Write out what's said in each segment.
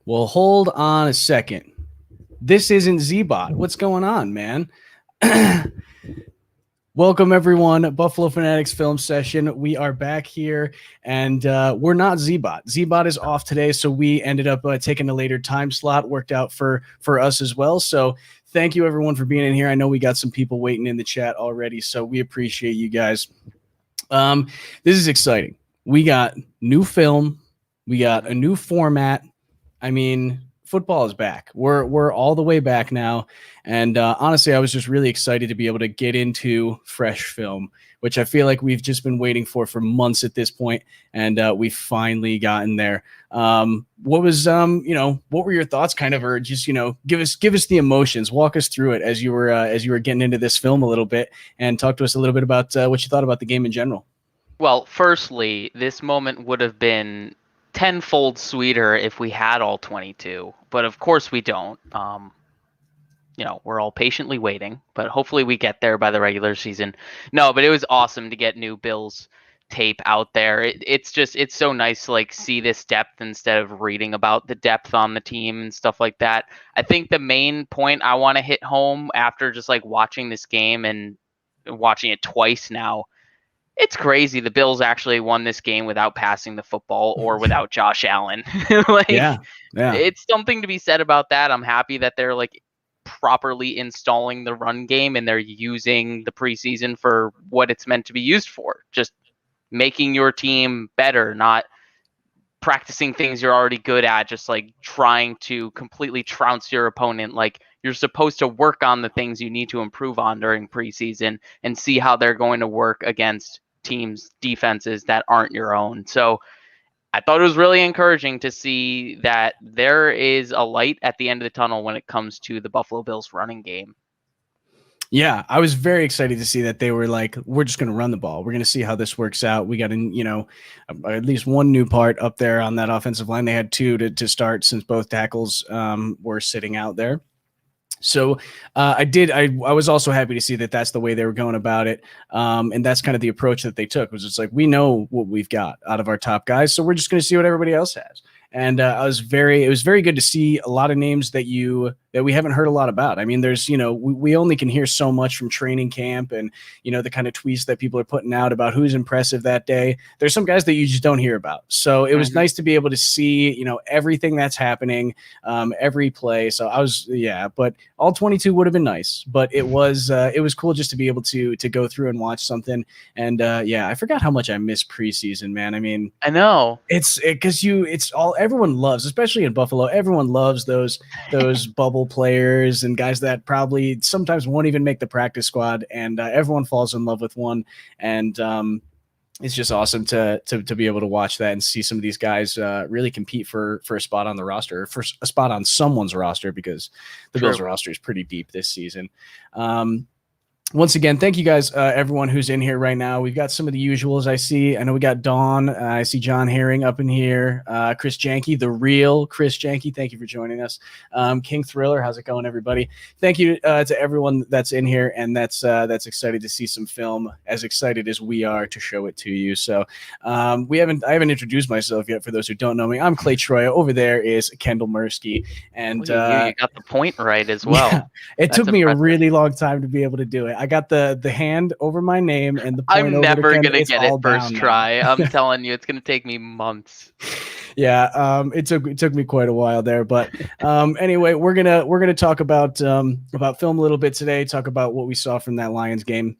Well, hold on a second. This isn't Zbot. What's going on, man? Welcome, everyone. Buffalo Fanatics Film Session. We are back here, and we're not Zbot. Zbot is off today, so we ended up taking a later time slot. Worked out for us as well. So thank you, everyone, for being in here. I know we got some people waiting in the chat already, so we appreciate you guys. This is exciting. We got new film. We got a new format. I mean, football is back. We're all the way back now, and honestly, I was just really excited to be able to get into fresh film, which I feel like we've just been waiting for months at this point, and we've finally gotten there. What was what were your thoughts, kind of, or just give us the emotions, walk us through it as you were getting into this film a little bit, and talk to us a little bit about what you thought about the game in general. Well, firstly, this moment would have been tenfold sweeter if we had all 22, but of course we don't. We're all patiently waiting, but hopefully we get there by the regular season. No, but it was awesome to get new Bills tape out there. It's so nice to see this depth instead of reading about the depth on the team and stuff like that. I think the main point I want to hit home after just watching this game and watching it twice now, it's crazy the Bills actually won this game without passing the football or without Josh Allen. Yeah. It's something to be said about that. I'm happy that they're properly installing the run game and they're using the preseason for what it's meant to be used for. Just making your team better, not practicing things you're already good at, just trying to completely trounce your opponent. You're supposed to work on the things you need to improve on during preseason and see how they're going to work against teams' defenses that aren't your own. So I thought it was really encouraging to see that there is a light at the end of the tunnel when it comes to the Buffalo Bills running game. Yeah, I was very excited to see that they were we're just going to run the ball. We're going to see how this works out. We got at least one new part up there on that offensive line. They had two to start since both tackles were sitting out there. So I was also happy to see that that's the way they were going about it. And that's kind of the approach that they took, was it's we know what we've got out of our top guys, so we're just going to see what everybody else has. And it was very good to see a lot of names that we haven't heard a lot about. I mean, there's, we only can hear so much from training camp and, the kind of tweets that people are putting out about who's impressive that day. There's some guys that you just don't hear about. So it was nice to be able to see, everything that's happening, every play. So but all 22 would have been nice, but it was cool just to be able to go through and watch something. And I forgot how much I miss preseason, man. I mean, I know everyone loves, especially in Buffalo, everyone loves those bubble players and guys that probably sometimes won't even make the practice squad, and everyone falls in love with one. And it's just awesome to be able to watch that and see some of these guys really compete for a spot on the roster, for a spot on someone's roster, because the Bills roster is pretty deep this season. Once again, thank you guys, everyone who's in here right now. We've got some of the usuals I see. I know we got Dawn. I see John Herring up in here. Chris Janke, the real Chris Janke. Thank you for joining us. King Thriller, how's it going, everybody? Thank you to everyone that's in here and that's excited to see some film, as excited as we are to show it to you. So I haven't introduced myself yet. For those who don't know me, I'm Clay Troya. Over there is Kendall Mursky. And you got the point right as well. Yeah, it took me a really long time to be able to do it. I got the hand over my name and the point I'm never going to get it first try. I'm telling you, it's going to take me months. Yeah, it took me quite a while there, but anyway, we're gonna talk about film a little bit today. Talk about what we saw from that Lions game.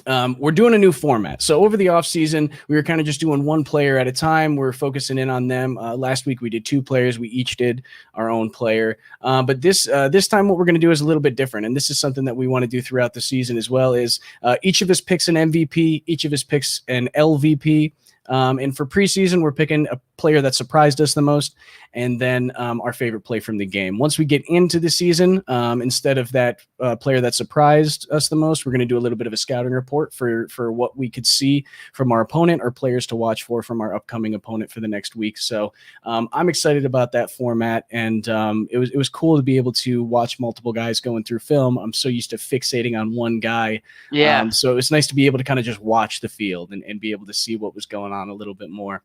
We're doing a new format. So over the offseason, we were kind of just doing one player at a time. We're focusing in on them. Last week, we did two players. We each did our own player. But this time, what we're going to do is a little bit different. And this is something that we want to do throughout the season as well, is each of us picks an MVP. Each of us picks an LVP. And for preseason, we're picking a player that surprised us the most, and then our favorite play from the game. Once we get into the season, instead of that player that surprised us the most, we're going to do a little bit of a scouting report for what we could see from our opponent, or players to watch for from our upcoming opponent for the next week. So I'm excited about that format, and it was cool to be able to watch multiple guys going through film. I'm so used to fixating on one guy. Yeah. So it was nice to be able to kind of just watch the field and be able to see what was going on a little bit more.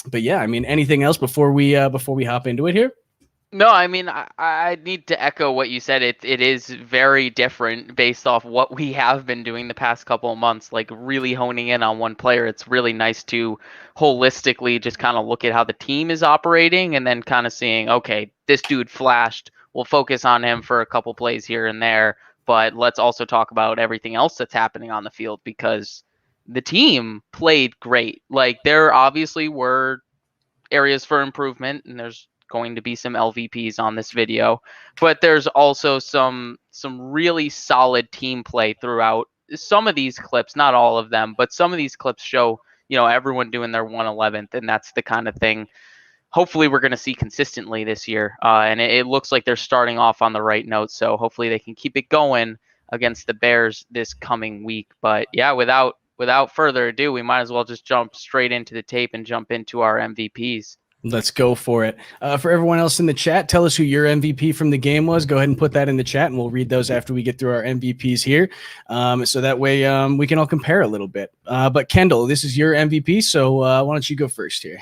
But yeah, I mean, anything else before we hop into it here? No, I mean, I need to echo what you said. It is very different based off what we have been doing the past couple of months, like really honing in on one player. It's really nice to holistically just kind of look at how the team is operating and then kind of seeing, okay, this dude flashed. We'll focus on him for a couple plays here and there, but let's also talk about everything else that's happening on the field because the team played great. Like there obviously were areas for improvement, and there's going to be some LVPs on this video, but there's also some really solid team play throughout some of these clips, not all of them, but some of these clips show, everyone doing their 111th, and that's the kind of thing hopefully we're going to see consistently this year. And it looks like they're starting off on the right note, so hopefully they can keep it going against the Bears this coming week. But yeah, without further ado, we might as well just jump straight into the tape and jump into our MVPs. Let's go for it. For everyone else in the chat, tell us who your MVP from the game was. Go ahead and put that in the chat, and we'll read those after we get through our MVPs here. So that way we can all compare a little bit. But Kendall, this is your MVP, so why don't you go first here?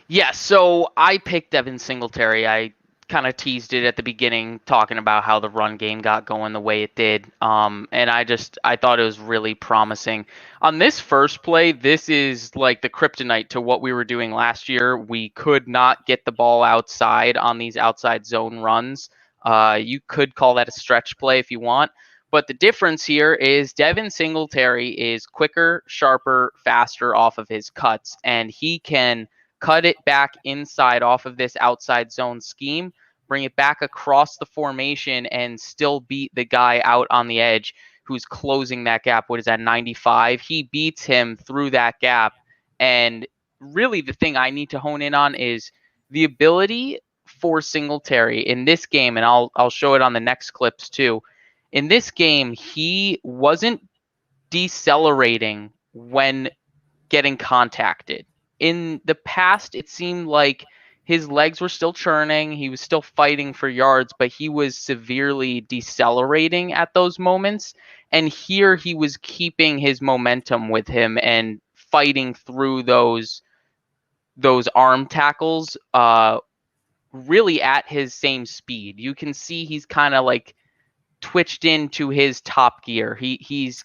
Yeah, so I picked Devin Singletary. I kind of teased it at the beginning, talking about how the run game got going the way it did. And I thought it was really promising. On this first play, this is like the kryptonite to what we were doing last year. We could not get the ball outside on these outside zone runs. You could call that a stretch play if you want. But the difference here is Devin Singletary is quicker, sharper, faster off of his cuts, and he can cut it back inside off of this outside zone scheme, bring it back across the formation, and still beat the guy out on the edge who's closing that gap. What is that, 95? He beats him through that gap. And really the thing I need to hone in on is the ability for Singletary in this game, and I'll show it on the next clips too. In this game, he wasn't decelerating when getting contacted. In the past, it seemed like his legs were still churning. He was still fighting for yards, but he was severely decelerating at those moments. And here he was keeping his momentum with him and fighting through those arm tackles really at his same speed. You can see he's kind of like twitched into his top gear. He's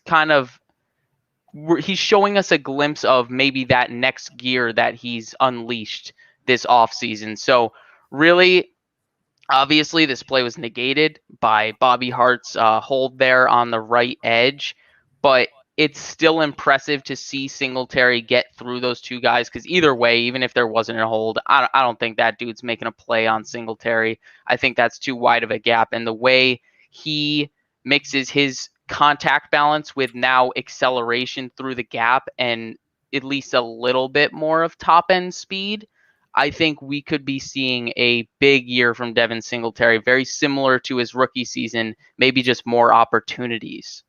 showing us a glimpse of maybe that next gear that he's unleashed this offseason. So really, obviously, this play was negated by Bobby Hart's hold there on the right edge, but it's still impressive to see Singletary get through those two guys, because either way, even if there wasn't a hold, I don't think that dude's making a play on Singletary. I think that's too wide of a gap, and the way he mixes his contact balance with now acceleration through the gap and at least a little bit more of top end speed, I think we could be seeing a big year from Devin Singletary, very similar to his rookie season, maybe just more opportunities.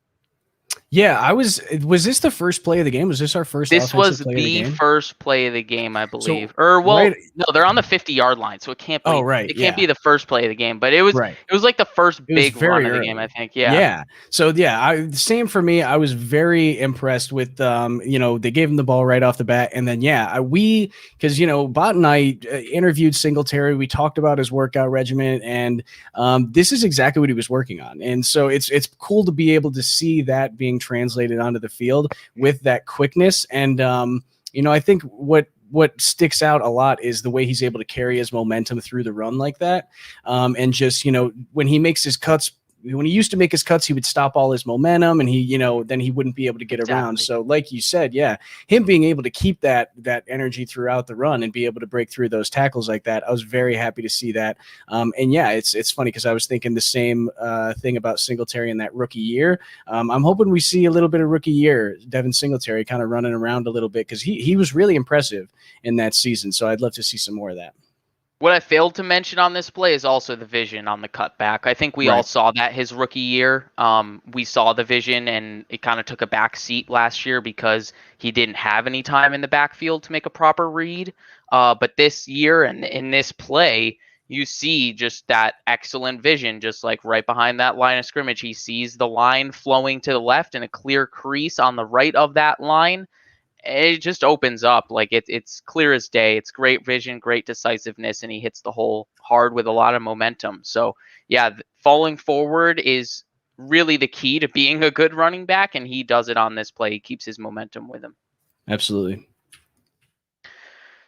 Yeah, was this the first play of the game? Was this our first? This was the first play of the game, I believe. No, they're on the 50-yard line, so it can't be. Oh, right. It can't be the first play of the game, but it was like the first big run of the game, I think. Yeah. Yeah. So yeah, same for me. I was very impressed with they gave him the ball right off the bat, and then because Bot and I interviewed Singletary. We talked about his workout regimen, and this is exactly what he was working on, and so it's cool to be able to see that being translated onto the field with that quickness. And I think what sticks out a lot is the way he's able to carry his momentum through the run like that, and just when he makes his cuts. When he used to make his cuts, he would stop all his momentum, and then he wouldn't be able to get around. So like you said, yeah, him being able to keep that energy throughout the run and be able to break through those tackles like that, I was very happy to see that. And yeah, it's funny because I was thinking the same thing about Singletary in that rookie year. I'm hoping we see a little bit of rookie year, Devin Singletary kind of running around a little bit, because he was really impressive in that season. So I'd love to see some more of that. What I failed to mention on this play is also the vision on the cutback. I think we all saw that his rookie year. We saw the vision, and it kind of took a back seat last year because he didn't have any time in the backfield to make a proper read. But this year and in this play, you see just that excellent vision, just like right behind that line of scrimmage. He sees the line flowing to the left and a clear crease on the right of that line. it just opens up. Like it's clear as day. It's great vision, great decisiveness, and he hits the hole hard with a lot of momentum. So yeah, falling forward is really the key to being a good running back, and he does it on this play. He keeps his momentum with him. Absolutely.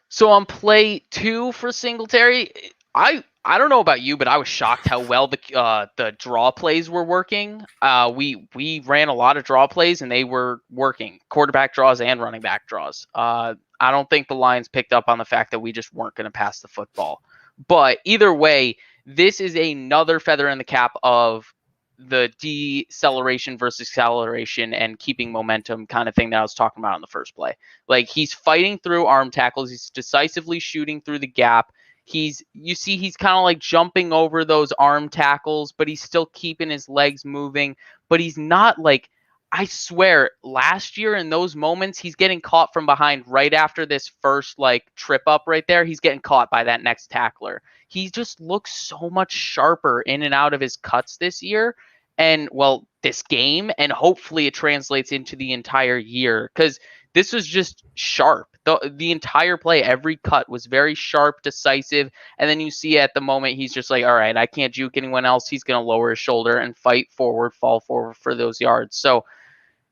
So on play 2 for Singletary, I don't know about you, but I was shocked how well the draw plays were working. We ran a lot of draw plays and they were working, quarterback draws and running back draws. I don't think the Lions picked up on the fact that we just weren't going to pass the football. But either way, this is another feather in the cap of the deceleration versus acceleration and keeping momentum kind of thing that I was talking about in the first play. Like he's fighting through arm tackles, he's decisively shooting through the gap. He's kind of like jumping over those arm tackles, but he's still keeping his legs moving. But he's not like, I swear, last year in those moments, he's getting caught from behind right after this first like trip up right there. He's getting caught by that next tackler. He just looks so much sharper in and out of his cuts this year. And well, this game, and hopefully it translates into the entire year, because this was just sharp. The entire play, every cut was very sharp, decisive. And then you see at the moment, he's just like, all right, I can't juke anyone else. He's going to lower his shoulder and fight forward, fall forward for those yards. So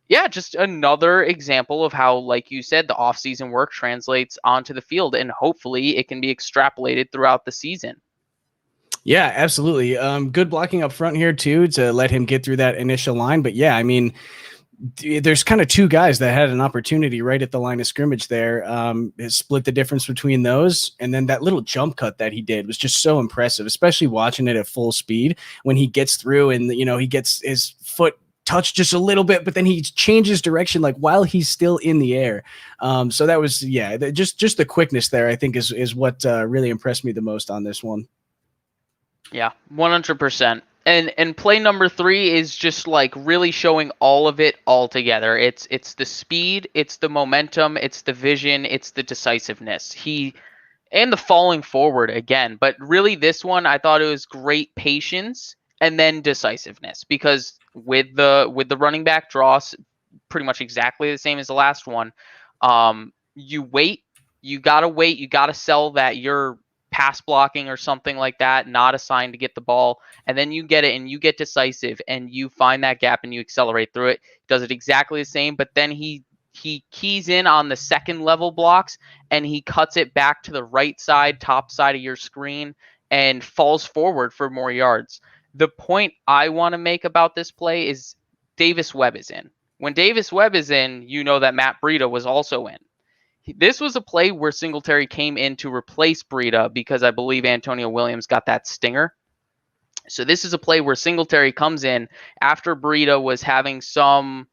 yeah, just another example of how, like you said, the offseason work translates onto the field, and hopefully it can be extrapolated throughout the season. Yeah, absolutely. Good blocking up front here too to let him get through that initial line. But yeah, I mean, there's kind of two guys that had an opportunity right at the line of scrimmage there. Split the difference between those. And then that little jump cut that he did was just so impressive, especially watching it at full speed when he gets through and, you know, he gets his foot touched just a little bit, but then he changes direction like while he's still in the air. So that was, yeah, just the quickness there, I think is what really impressed me the most on this one. Yeah, 100%. And play number 3 is just like really showing all of it all together. It's the speed, it's the momentum, it's the vision, it's the decisiveness. And the falling forward again, but really this one I thought it was great patience and then decisiveness, because with the running back draws pretty much exactly the same as the last one. You gotta sell that you're pass blocking or something like that, not assigned to get the ball, and then you get it and you get decisive and you find that gap and you accelerate through it. Does it exactly the same, but then he keys in on the second level blocks and he cuts it back to the right side, top side of your screen, and falls forward for more yards. The point I want to make about this play is Davis Webb is in. When Davis Webb is in, you know that Matt Breida was also in. This was a play where Singletary came in to replace Breida because I believe Antonio Williams got that stinger. So this is a play where Singletary comes in after Breida was having some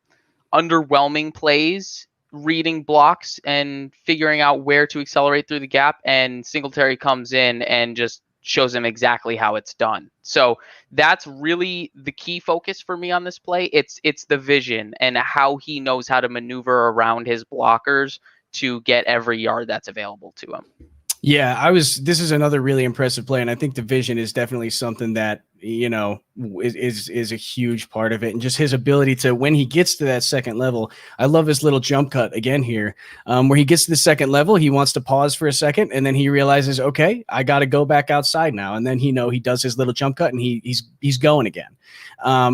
underwhelming plays, reading blocks and figuring out where to accelerate through the gap, and Singletary comes in and just shows him exactly how it's done. So that's really the key focus for me on this play. It's the vision and how he knows how to maneuver around his blockers to get every yard that's available to him. Yeah, this is another really impressive play, and I think the vision is definitely something that, you know, is a huge part of it. And just his ability to, when he gets to that second level, I love his little jump cut again here, where he gets to the second level, he wants to pause for a second, and then he realizes, okay, I got to go back outside now. And then he does his little jump cut and he's going again,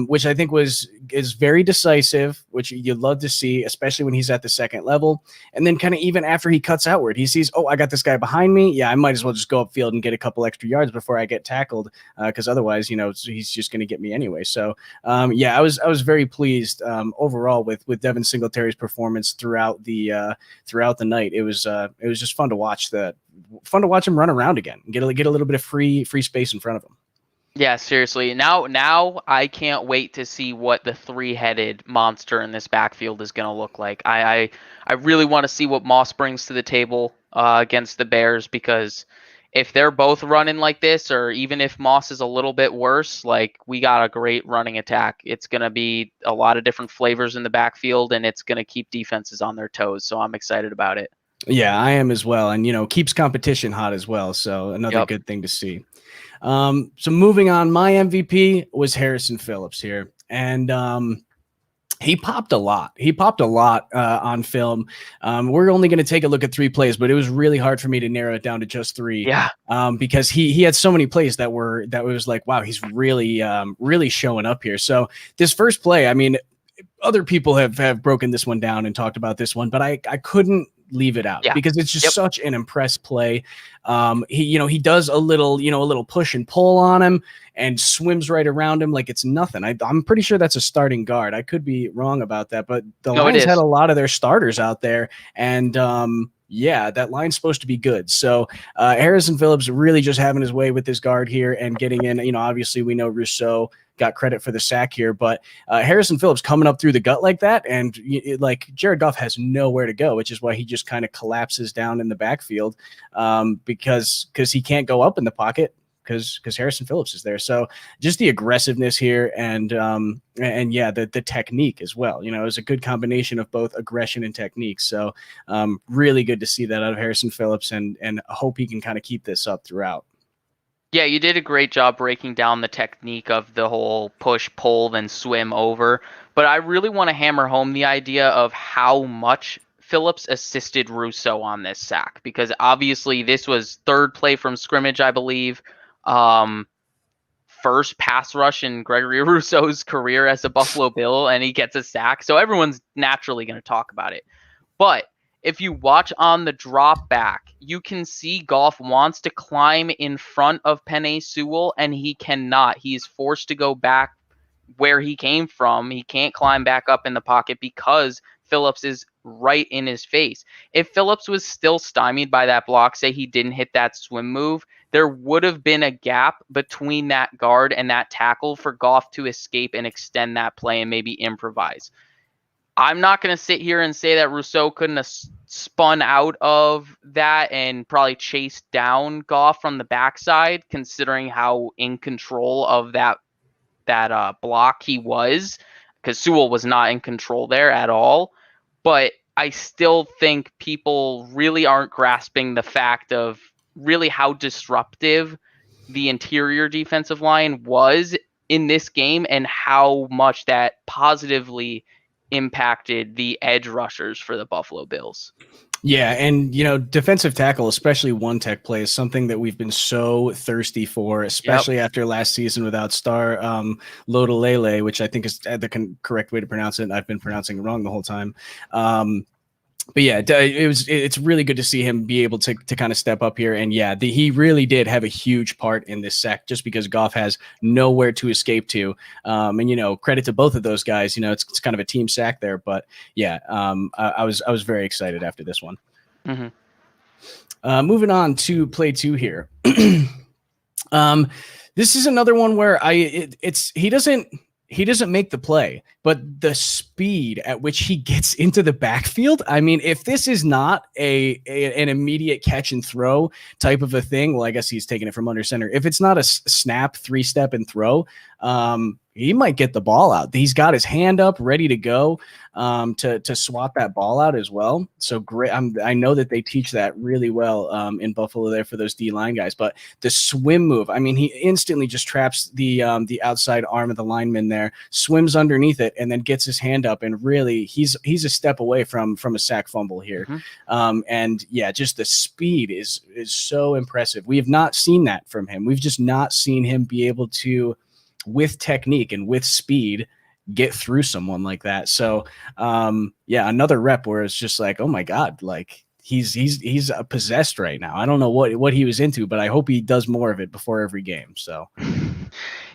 which I think is very decisive, which you'd love to see, especially when he's at the second level. And then kind of even after he cuts outward, he sees, oh, I got this guy behind me. Yeah, I might as well just go upfield and get a couple extra yards before I get tackled, because otherwise, you know, he's just going to get me anyway. So, yeah, I was very pleased overall with Devin Singletary's performance throughout the night. It was just fun to watch him run around again and get a little bit of free space in front of him. Yeah, seriously. Now I can't wait to see what the 3-headed monster in this backfield is going to look like. I really want to see what Moss brings to the table against the Bears, because if they're both running like this, or even if Moss is a little bit worse, like, we got a great running attack. It's going to be a lot of different flavors in the backfield, and it's going to keep defenses on their toes. So I'm excited about it. Yeah, I am as well. And, you know, keeps competition hot as well. So another good thing to see. So moving on, my MVP was Harrison Phillips here. And He popped a lot. On film. We're only going to take a look at 3 plays, but it was really hard for me to narrow it down to just 3. Yeah. Because he had so many plays that was like, wow, he's really really showing up here. So this first play, I mean, other people have broken this one down and talked about this one, but I couldn't leave it out because it's just such an impressed play. He does a little push and pull on him and swims right around him like it's nothing. I'm pretty sure that's a starting guard. I could be wrong about that, but the Lions had a lot of their starters out there, and that line's supposed to be good. So Harrison Phillips really just having his way with this guard here and getting in. Obviously we know Rousseau got credit for the sack here, but Harrison Phillips coming up through the gut like that, and like Jared Goff has nowhere to go, which is why he just kind of collapses down in the backfield because he can't go up in the pocket because Harrison Phillips is there. So just the aggressiveness here and the technique as well. It was a good combination of both aggression and technique. So really good to see that out of Harrison Phillips, and I hope he can kind of keep this up throughout. Yeah, you did a great job breaking down the technique of the whole push, pull, then swim over. But I really want to hammer home the idea of how much Phillips assisted Rousseau on this sack, because obviously this was 3rd play from scrimmage, I believe. First pass rush in Gregory Rousseau's career as a Buffalo Bill, and he gets a sack. So everyone's naturally going to talk about it. But if you watch on the drop back, you can see Goff wants to climb in front of Penei Sewell, and he cannot. He is forced to go back where he came from. He can't climb back up in the pocket because Phillips is right in his face. If Phillips was still stymied by that block, say he didn't hit that swim move, there would have been a gap between that guard and that tackle for Goff to escape and extend that play and maybe improvise. I'm not going to sit here and say that Rousseau couldn't have spun out of that and probably chased down Goff from the backside, considering how in control of that block he was, because Sewell was not in control there at all. But I still think people really aren't grasping the fact of really how disruptive the interior defensive line was in this game and how much that positively impacted the edge rushers for the Buffalo Bills. Yeah, and defensive tackle, especially one tech play, is something that we've been so thirsty for, especially after last season without Star Lodolele, which I think is the correct way to pronounce it. I've been pronouncing it wrong the whole time. But yeah, it's really good to see him be able to kind of step up here. And yeah, he really did have a huge part in this sack just because Goff has nowhere to escape to. And, credit to both of those guys, it's kind of a team sack there, but yeah, I was very excited after this one. Mm-hmm. Moving on to play 2 here. This is another one where he doesn't make the play, but the speed at which he gets into the backfield. I mean, if this is not an immediate catch and throw type of a thing, well, I guess he's taking it from under center. If it's not a snap, 3-step and throw, he might get the ball out. He's got his hand up, ready to go to swat that ball out as well. So great. I know that they teach that really well in Buffalo there for those D-line guys. But the swim move, I mean, he instantly just traps the outside arm of the lineman there, swims underneath it, and then gets his hand up. And really, he's a step away from a sack fumble here. Mm-hmm. And yeah, just the speed is so impressive. We have not seen that from him. We've just not seen him be able to, with technique and with speed, get through someone like that. So another rep where it's just like, oh my God, like he's possessed right now. I don't know what he was into, but I hope he does more of it before every game. So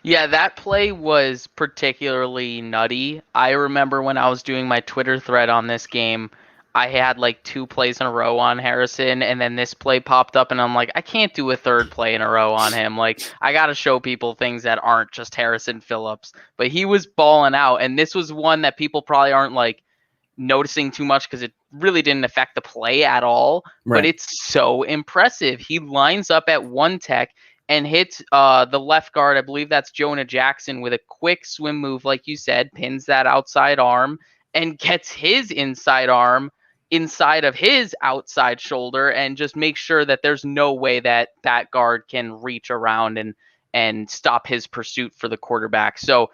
yeah, that play was particularly nutty. I remember when I was doing my Twitter thread on this game, I had like 2 plays in a row on Harrison, and then this play popped up, and I'm like, I can't do a 3rd play in a row on him. Like, I got to show people things that aren't just Harrison Phillips. But he was balling out, and this was one that people probably aren't like noticing too much because it really didn't affect the play at all. Right. But it's so impressive. He lines up at 1 tech and hits the left guard. I believe that's Jonah Jackson with a quick swim move, like you said, pins that outside arm and gets his inside arm inside of his outside shoulder and just make sure that there's no way that guard can reach around and stop his pursuit for the quarterback. So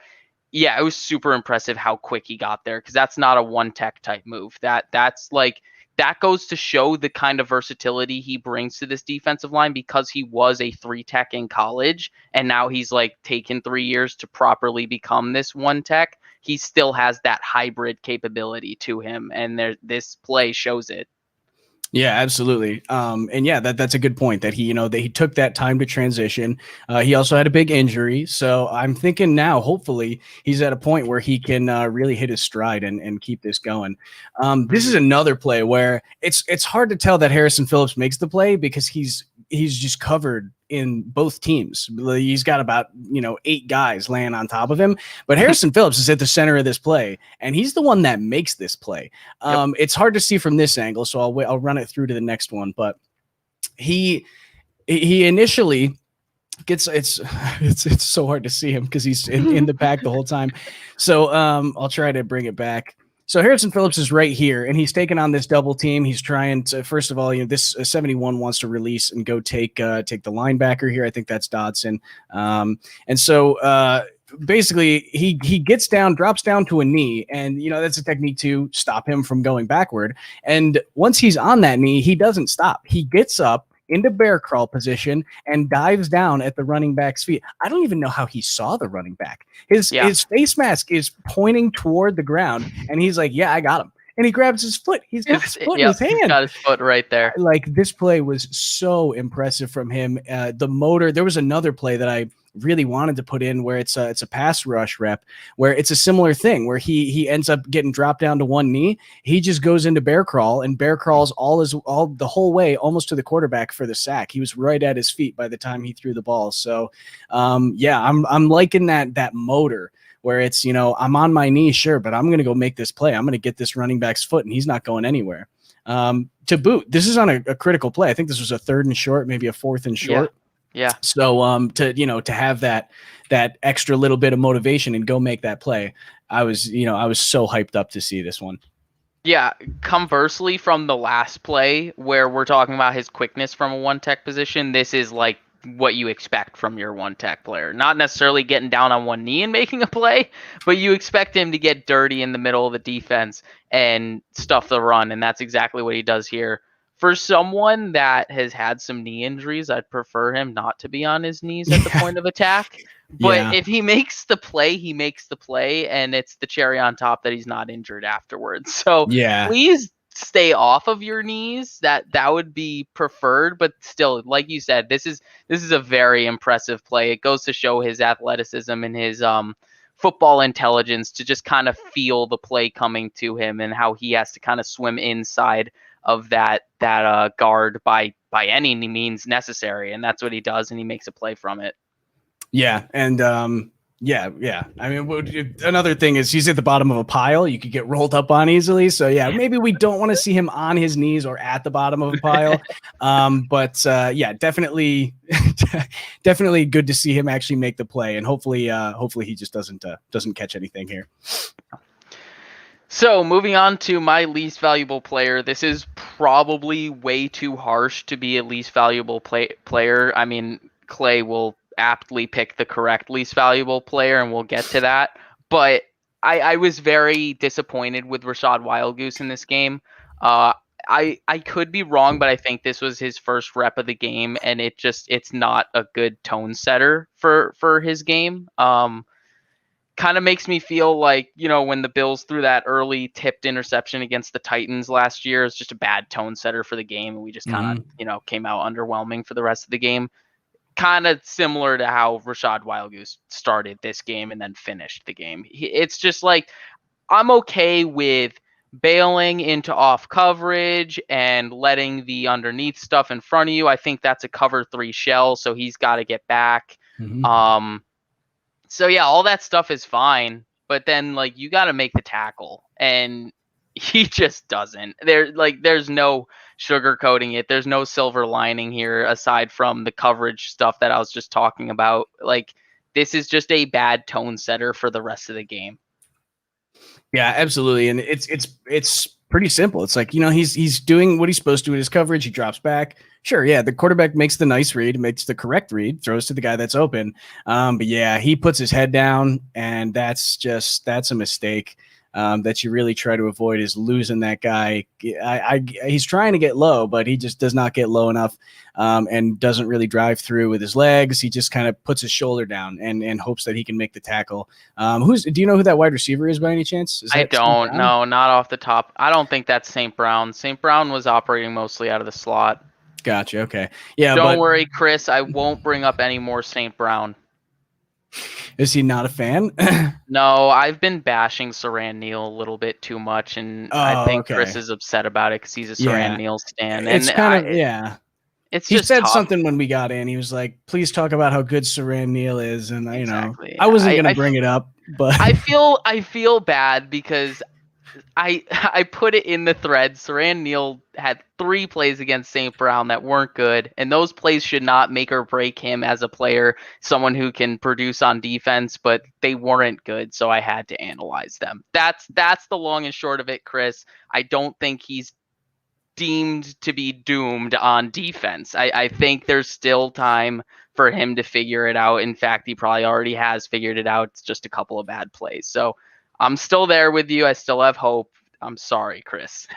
yeah, it was super impressive how quick he got there, because that's not a one tech type move. That's like, that goes to show the kind of versatility he brings to this defensive line, because he was a 3 tech in college and now he's like taken 3 years to properly become this 1 tech. He still has that hybrid capability to him, and this play shows it. Yeah, absolutely. And yeah, that's a good point that he took that time to transition. He also had a big injury. So I'm thinking now, hopefully he's at a point where he can really hit his stride and keep this going. This is another play where it's hard to tell that Harrison Phillips makes the play, because he's just covered in both teams. He's got about 8 guys laying on top of him, but Harrison Phillips is at the center of this play, and he's the one that makes this play. It's hard to see from this angle, so I'll run it through to the next one. But he initially gets it's so hard to see him because he's in the pack the whole time. So I'll try to bring it back. So Harrison Phillips is right here, and he's taking on this double team. He's trying to, first of all, this 71 wants to release and go take the linebacker here. I think that's Dodson. And so basically he gets down, drops down to a knee, and that's a technique to stop him from going backward. And once he's on that knee, he doesn't stop. He gets up into bear crawl position and dives down at the running back's feet. I don't even know how he saw the running back. His face mask is pointing toward the ground, and he's like, "Yeah, I got him." And he grabs his foot. He's got his foot in his hand. He's got his foot right there. Like, this play was so impressive from him. The motor. There was another play that I really wanted to put in where it's a pass rush rep where it's a similar thing where he ends up getting dropped down to one knee. He just goes into bear crawl and bear crawls all the whole way almost to the quarterback for the sack. He was right at his feet by the time he threw the ball. So I'm liking that motor where it's, I'm on my knee, sure, but I'm going to go make this play. I'm going to get this running back's foot, and he's not going anywhere. To boot, this is on a critical play. I think this was a 3rd and short, maybe a 4th and short. Yeah. So to have that extra little bit of motivation and go make that play, I was so hyped up to see this one. Yeah, conversely from the last play where we're talking about his quickness from a 1-tech position, this is like what you expect from your 1-tech player. Not necessarily getting down on one knee and making a play, but you expect him to get dirty in the middle of the defense and stuff the run, and that's exactly what he does here. For someone that has had some knee injuries, I'd prefer him not to be on his knees at the point of attack. But if he makes the play, he makes the play, and it's the cherry on top that he's not injured afterwards. So please stay off of your knees. That would be preferred, but still, like you said, this is a very impressive play. It goes to show his athleticism and his football intelligence to just kind of feel the play coming to him and how he has to kind of swim inside of that guard by any means necessary, and that's what he does, and he makes a play from it. Yeah, and I mean, another thing is he's at the bottom of a pile. You could get rolled up on easily. So maybe we don't want to see him on his knees or at the bottom of a pile. But definitely good to see him actually make the play, and hopefully he just doesn't catch anything here. So moving on to my least valuable player. This is probably way too harsh to be a least valuable player. I mean, Clay will aptly pick the correct least valuable player, and we'll get to that. But I was very disappointed with Rachad Wildgoose in this game. I could be wrong, but I think this was his first rep of the game, and it's not a good tone setter for his game. Kind of makes me feel like, when the Bills threw that early tipped interception against the Titans last year, it's just a bad tone setter for the game, and we just kind of, came out underwhelming for the rest of the game. Kind of similar to how Rachad Wildgoose started this game and then finished the game. It's just like, I'm okay with bailing into off coverage and letting the underneath stuff in front of you. I think that's a cover 3 shell, so he's got to get back. So all that stuff is fine, but then you got to make the tackle, and he just doesn't. There's no sugarcoating it. There's no silver lining here aside from the coverage stuff that I was just talking about. This is just a bad tone setter for the rest of the game. Yeah, absolutely. And it's pretty simple. It's like, he's doing what he's supposed to in his coverage. He drops back, Sure, yeah, the quarterback makes the nice read, makes the correct read, throws to the guy that's open. But yeah, he puts his head down, and that's a mistake that you really try to avoid, is losing that guy. He's trying to get low, but he just does not get low enough, and doesn't really drive through with his legs. He just kind of puts his shoulder down and hopes that he can make the tackle. Do you know who that wide receiver is by any chance? I don't know, not off the top. I don't think that's St. Brown. St. Brown was operating mostly out of the slot. Gotcha. Okay. Yeah. Don't worry, Chris. I won't bring up any more St. Brown. Is he not a fan? No, I've been bashing Saran Neal a little bit too much, and I think Chris is upset about it because he's a Saran Neal stan. It's and kind of It's he just said tough. something when we got in. He was like, "Please talk about how good Saran Neal is," and I wasn't going to bring it up, but I feel bad because I put it in the thread. Saran Neal had 3 plays against St. Brown that weren't good, and those plays should not make or break him as a player, someone who can produce on defense, but they weren't good, so I had to analyze them. That's the long and short of it, Chris. I don't think he's deemed to be doomed on defense. I think there's still time for him to figure it out. In fact, he probably already has figured it out. It's just a couple of bad plays. So I'm still there with you. I still have hope. I'm sorry, Chris.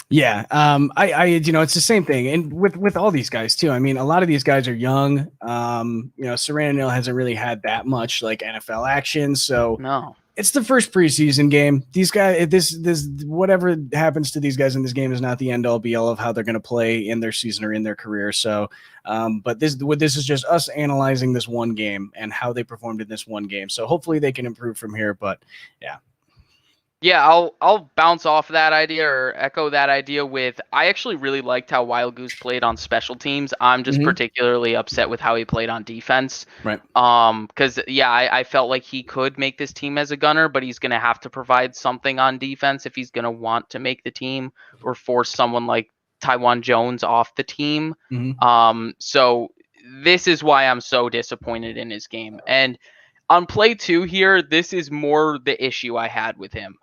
Yeah. It's the same thing. And with all these guys too. I mean, a lot of these guys are young. Saran Neal hasn't really had that much like NFL action. So no. It's the first preseason game. These guys, this whatever happens to these guys in this game is not the end all be all of how they're going to play in their season or in their career. So, but this is just us analyzing this one game and how they performed in this one game. So hopefully they can improve from here. But yeah. Yeah, I'll bounce off that idea or echo that idea with, I actually really liked how Wildgoose played on special teams. I'm just particularly upset with how he played on defense. Right. Because I felt like he could make this team as a gunner, but he's going to have to provide something on defense if he's going to want to make the team or force someone like Tywan Jones off the team. So this is why I'm so disappointed in his game. And on play 2 here, this is more the issue I had with him.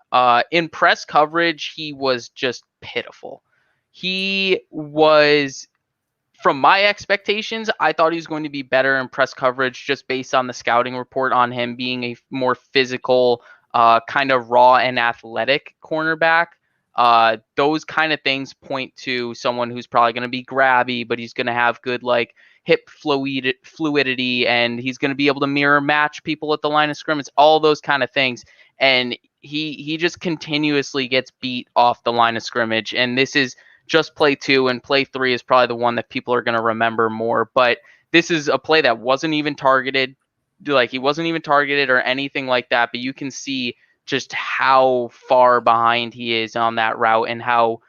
In press coverage, he was just pitiful. He was, from my expectations, I thought he was going to be better in press coverage just based on the scouting report on him being a more physical, kind of raw and athletic cornerback. Those kind of things point to someone who's probably going to be grabby, but he's going to have good hip fluidity, and he's going to be able to mirror match people at the line of scrimmage, all those kind of things. And he just continuously gets beat off the line of scrimmage. And this is just play 2, and play 3 is probably the one that people are going to remember more. But this is a play that wasn't even targeted. He wasn't even targeted or anything like that. But you can see just how far behind he is on that route, and how,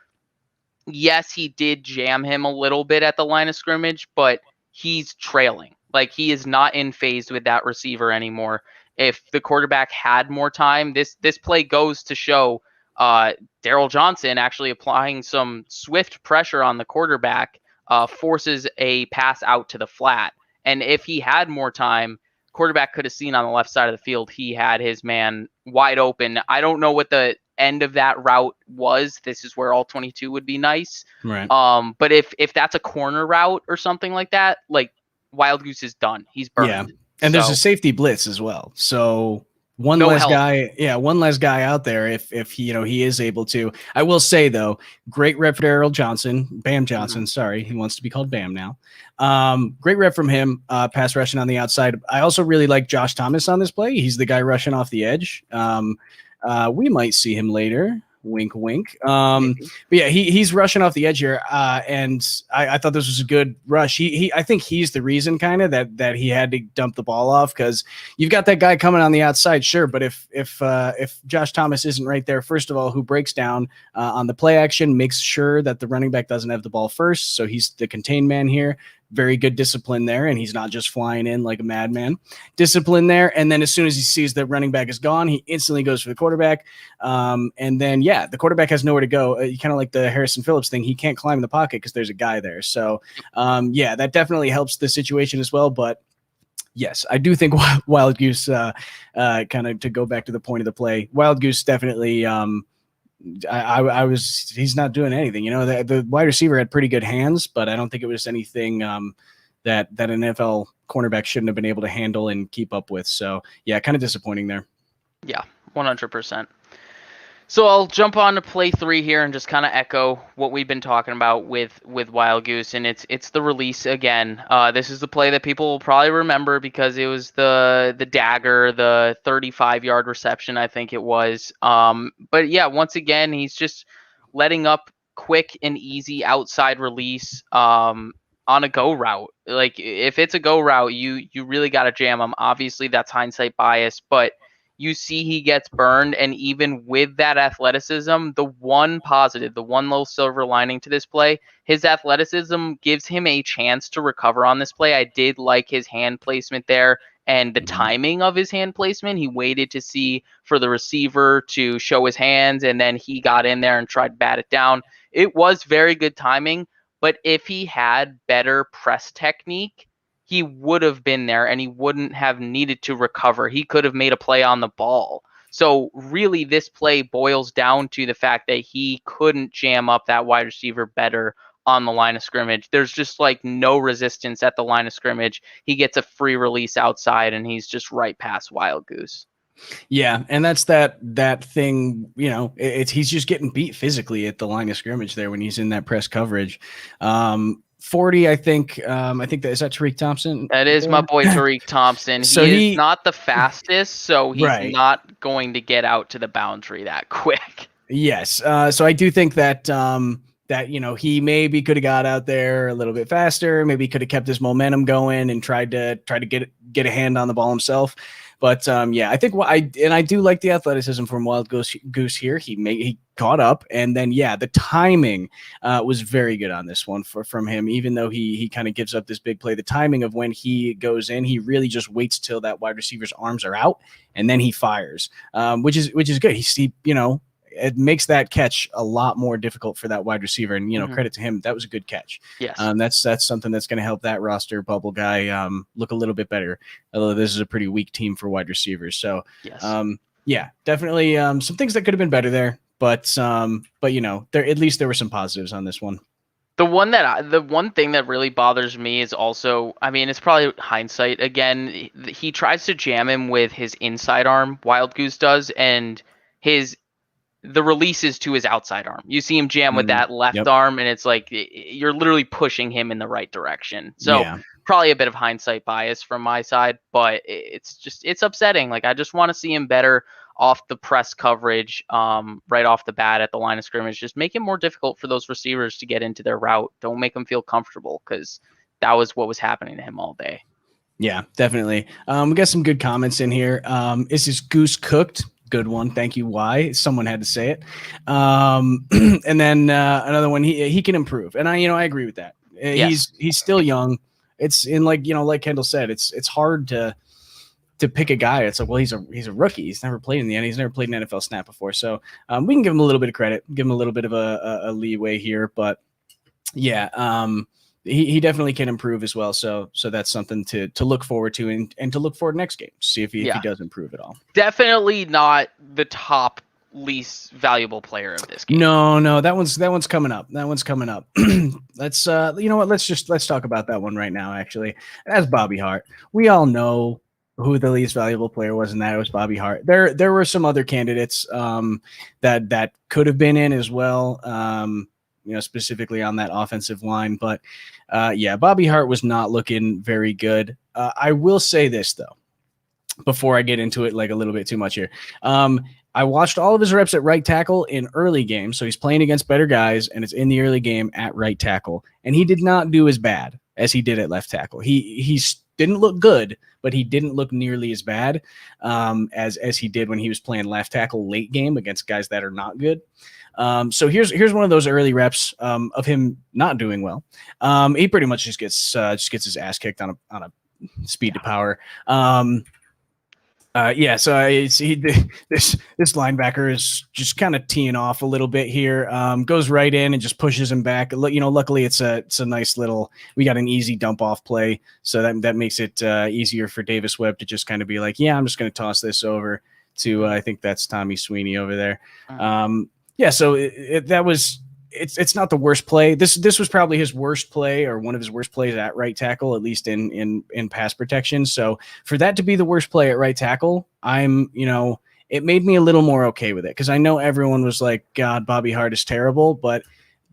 yes, he did jam him a little bit at the line of scrimmage, but he's trailing. He is not in phase with that receiver anymore. If the quarterback had more time, this play goes to show Daryl Johnson actually applying some swift pressure on the quarterback, forces a pass out to the flat. And if he had more time, quarterback could have seen on the left side of the field, he had his man wide open. I don't know what the end of that route was. This is where all 22 would be nice. Right. But if that's a corner route or something like that, Wildgoose is done. He's burned. Yeah. And there's a safety blitz as well. So one less guy out there if he is able to. I will say though, great rep for Daryl Johnson, Bam Johnson. Sorry, he wants to be called Bam now. Great rep from him, pass rushing on the outside. I also really like Josh Thomas on this play. He's the guy rushing off the edge. We might see him later. Wink, wink. But yeah, he's rushing off the edge here, and I thought this was a good rush. I think he's the reason kind of that he had to dump the ball off, because you've got that guy coming on the outside, sure, but if Josh Thomas isn't right there, first of all, who breaks down on the play action, makes sure that the running back doesn't have the ball first, so he's the contained man here. Very good discipline there, and he's not just flying in like a madman. Discipline there, and then as soon as he sees the running back is gone, he instantly goes for the quarterback. And then, the quarterback has nowhere to go. Kind of like the Harrison Phillips thing. He can't climb the pocket because there's a guy there. So, that definitely helps the situation as well. But yes, I do think Wildgoose, kind of to go back to the point of the play, Wildgoose definitely he's not doing anything. The wide receiver had pretty good hands, but I don't think it was anything that an NFL cornerback shouldn't have been able to handle and keep up with. So yeah, kind of disappointing there. Yeah, 100%. So I'll jump on to play 3 here and just kind of echo what we've been talking about with Wildgoose, and it's the release again. This is the play that people will probably remember because it was the dagger, the 35-yard reception, I think it was. But yeah, once again, he's just letting up quick and easy outside release on a go route. Like if it's a go route, you really got to jam him. Obviously, that's hindsight bias, but you see he gets burned, and even with that athleticism, the one positive, the one little silver lining to this play, his athleticism gives him a chance to recover on this play. I did like his hand placement there and the timing of his hand placement. He waited to see for the receiver to show his hands, and then he got in there and tried to bat it down. It was very good timing, but if he had better press technique, he would have been there and he wouldn't have needed to recover. He could have made a play on the ball. So really this play boils down to the fact that he couldn't jam up that wide receiver better on the line of scrimmage. There's just like no resistance at the line of scrimmage. He gets a free release outside and he's just right past Wildgoose. Yeah, and that's that thing, he's just getting beat physically at the line of scrimmage there when he's in that press coverage. 40, I think that is that Tariq Thompson. That is my boy Tariq Thompson. So he is not the fastest, so he's right. not going to get out to the boundary that quick. Yes. So I do think that he maybe could have got out there a little bit faster, maybe could have kept his momentum going and tried to get a hand on the ball himself. But I think I do like the athleticism from Wildgoose here. He caught up, and then the timing was very good on this one from him. Even though he kind of gives up this big play, the timing of when he goes in, he really just waits till that wide receiver's arms are out, and then he fires, which is good. It makes that catch a lot more difficult for that wide receiver. And, credit to him. That was a good catch. Yes. That's something that's going to help that roster bubble guy look a little bit better. Although this is a pretty weak team for wide receivers. So, yes. Definitely some things that could have been better there. But there at least there were some positives on this one. The one thing that really bothers me is also, it's probably hindsight again. He tries to jam him with his inside arm. Wildgoose does, and the releases to his outside arm. You see him jam with that left arm, and it's like you're literally pushing him in the right direction. So probably a bit of hindsight bias from my side, but it's upsetting. Like I just want to see him better off the press coverage, right off the bat at the line of scrimmage. Just make it more difficult for those receivers to get into their route. Don't make them feel comfortable, because that was what was happening to him all day. Yeah, definitely. We got some good comments in here. Is this goose cooked? Good one. Thank you. Why? Someone had to say it. And then another one, he can improve. And I agree with that. Yes. He's still young. It's in like Kendall said, it's hard to pick a guy. It's like, well, he's a rookie. He's never played in the end. He's never played an NFL snap before. So we can give him a little bit of credit, give him a little bit of a leeway here, but he definitely can improve as well. So that's something to look forward to and to look forward next game. See if he does improve at all. Definitely not the top least valuable player of this game. No, that one's coming up. Let's let's talk about that one right now. Actually, that's Bobby Hart. We all know who the least valuable player was, and that was Bobby Hart. There were some other candidates that could have been in as well. Specifically on that offensive line. But Bobby Hart was not looking very good. I will say this, though, before I get into it like a little bit too much here. I watched all of his reps at right tackle in early games. So he's playing against better guys, and it's in the early game at right tackle. And he did not do as bad as he did at left tackle. He didn't look good, but he didn't look nearly as bad as he did when he was playing left tackle late game against guys that are not good. So here's one of those early reps of him not doing well. He pretty much just gets his ass kicked on a speed to power. So I see this linebacker is just kind of teeing off a little bit here. Goes right in and just pushes him back. Luckily it's a nice little. We got an easy dump off play, so that makes it easier for Davis Webb to just kind of be like, I'm just going to toss this over to I think that's Tommy Sweeney over there. Yeah, so it's not the worst play. This was probably his worst play, or one of his worst plays at right tackle, at least in pass protection. So for that to be the worst play at right tackle, it made me a little more okay with it, because I know everyone was like, God, Bobby Hart is terrible, but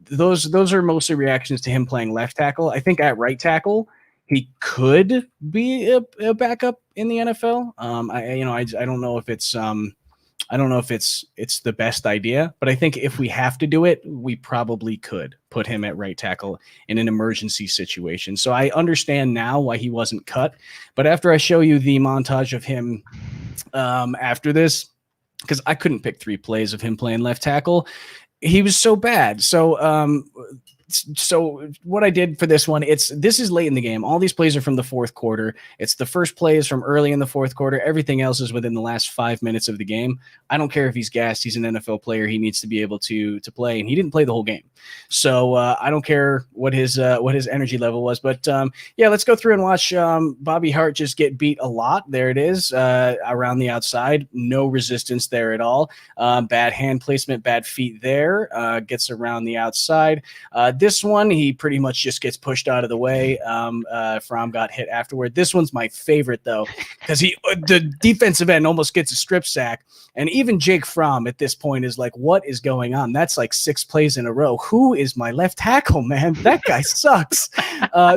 those are mostly reactions to him playing left tackle. I think at right tackle he could be a backup in the NFL. I don't know if it's the best idea, but I think if we have to do it, we probably could put him at right tackle in an emergency situation. So I understand now why he wasn't cut. But after I show you the montage of him after this, because I couldn't pick 3 plays of him playing left tackle, he was so bad. So what I did for this one, this is late in the game. All these plays are from the fourth quarter. It's the first play is from early in the fourth quarter. Everything else is within the last 5 minutes of the game. I don't care if he's gassed. He's an NFL player. He needs to be able to play, and he didn't play the whole game. So I don't care what his energy level was. But let's go through and watch Bobby Hart just get beat a lot. There it is, around the outside. No resistance there at all. Bad hand placement, bad feet there. Gets around the outside. This one, he pretty much just gets pushed out of the way. Fromm got hit afterward. This one's my favorite, though, because the defensive end almost gets a strip sack. And even Jake Fromm at this point is like, what is going on? That's like 6 plays in a row. Who is my left tackle, man? That guy sucks.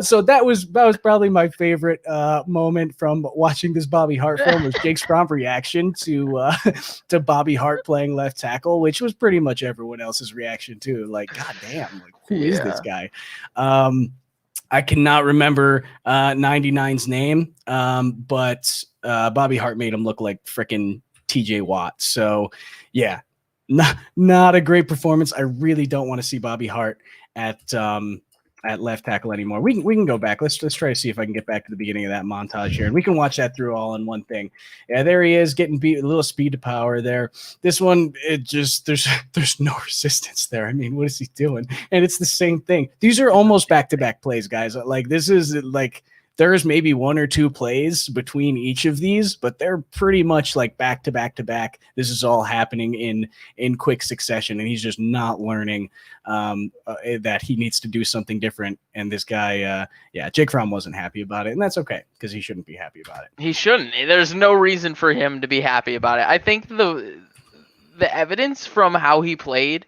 So that was probably my favorite moment from watching this Bobby Hart film, was Jake Fromm's reaction to Bobby Hart playing left tackle, which was pretty much everyone else's reaction too. Like, God damn, like, who is this guy? I cannot remember 99's name, but Bobby Hart made him look like frickin' TJ Watt. So yeah, not a great performance. I really don't want to see Bobby Hart at left tackle anymore. We can go back. Let's try to see if I can get back to the beginning of that montage here, and we can watch that through all in one thing. Yeah, there he is, getting beat, a little speed to power there. This one, there's no resistance there. I mean, what is he doing? And it's the same thing. These are almost back-to-back plays, guys. Like, this is like, there's maybe 1 or 2 plays between each of these, but they're pretty much like back to back to back. This is all happening in quick succession, and he's just not learning that he needs to do something different. And this guy, Jake Fromm wasn't happy about it, and that's okay, because he shouldn't be happy about it. He shouldn't. There's no reason for him to be happy about it. I think the evidence from how he played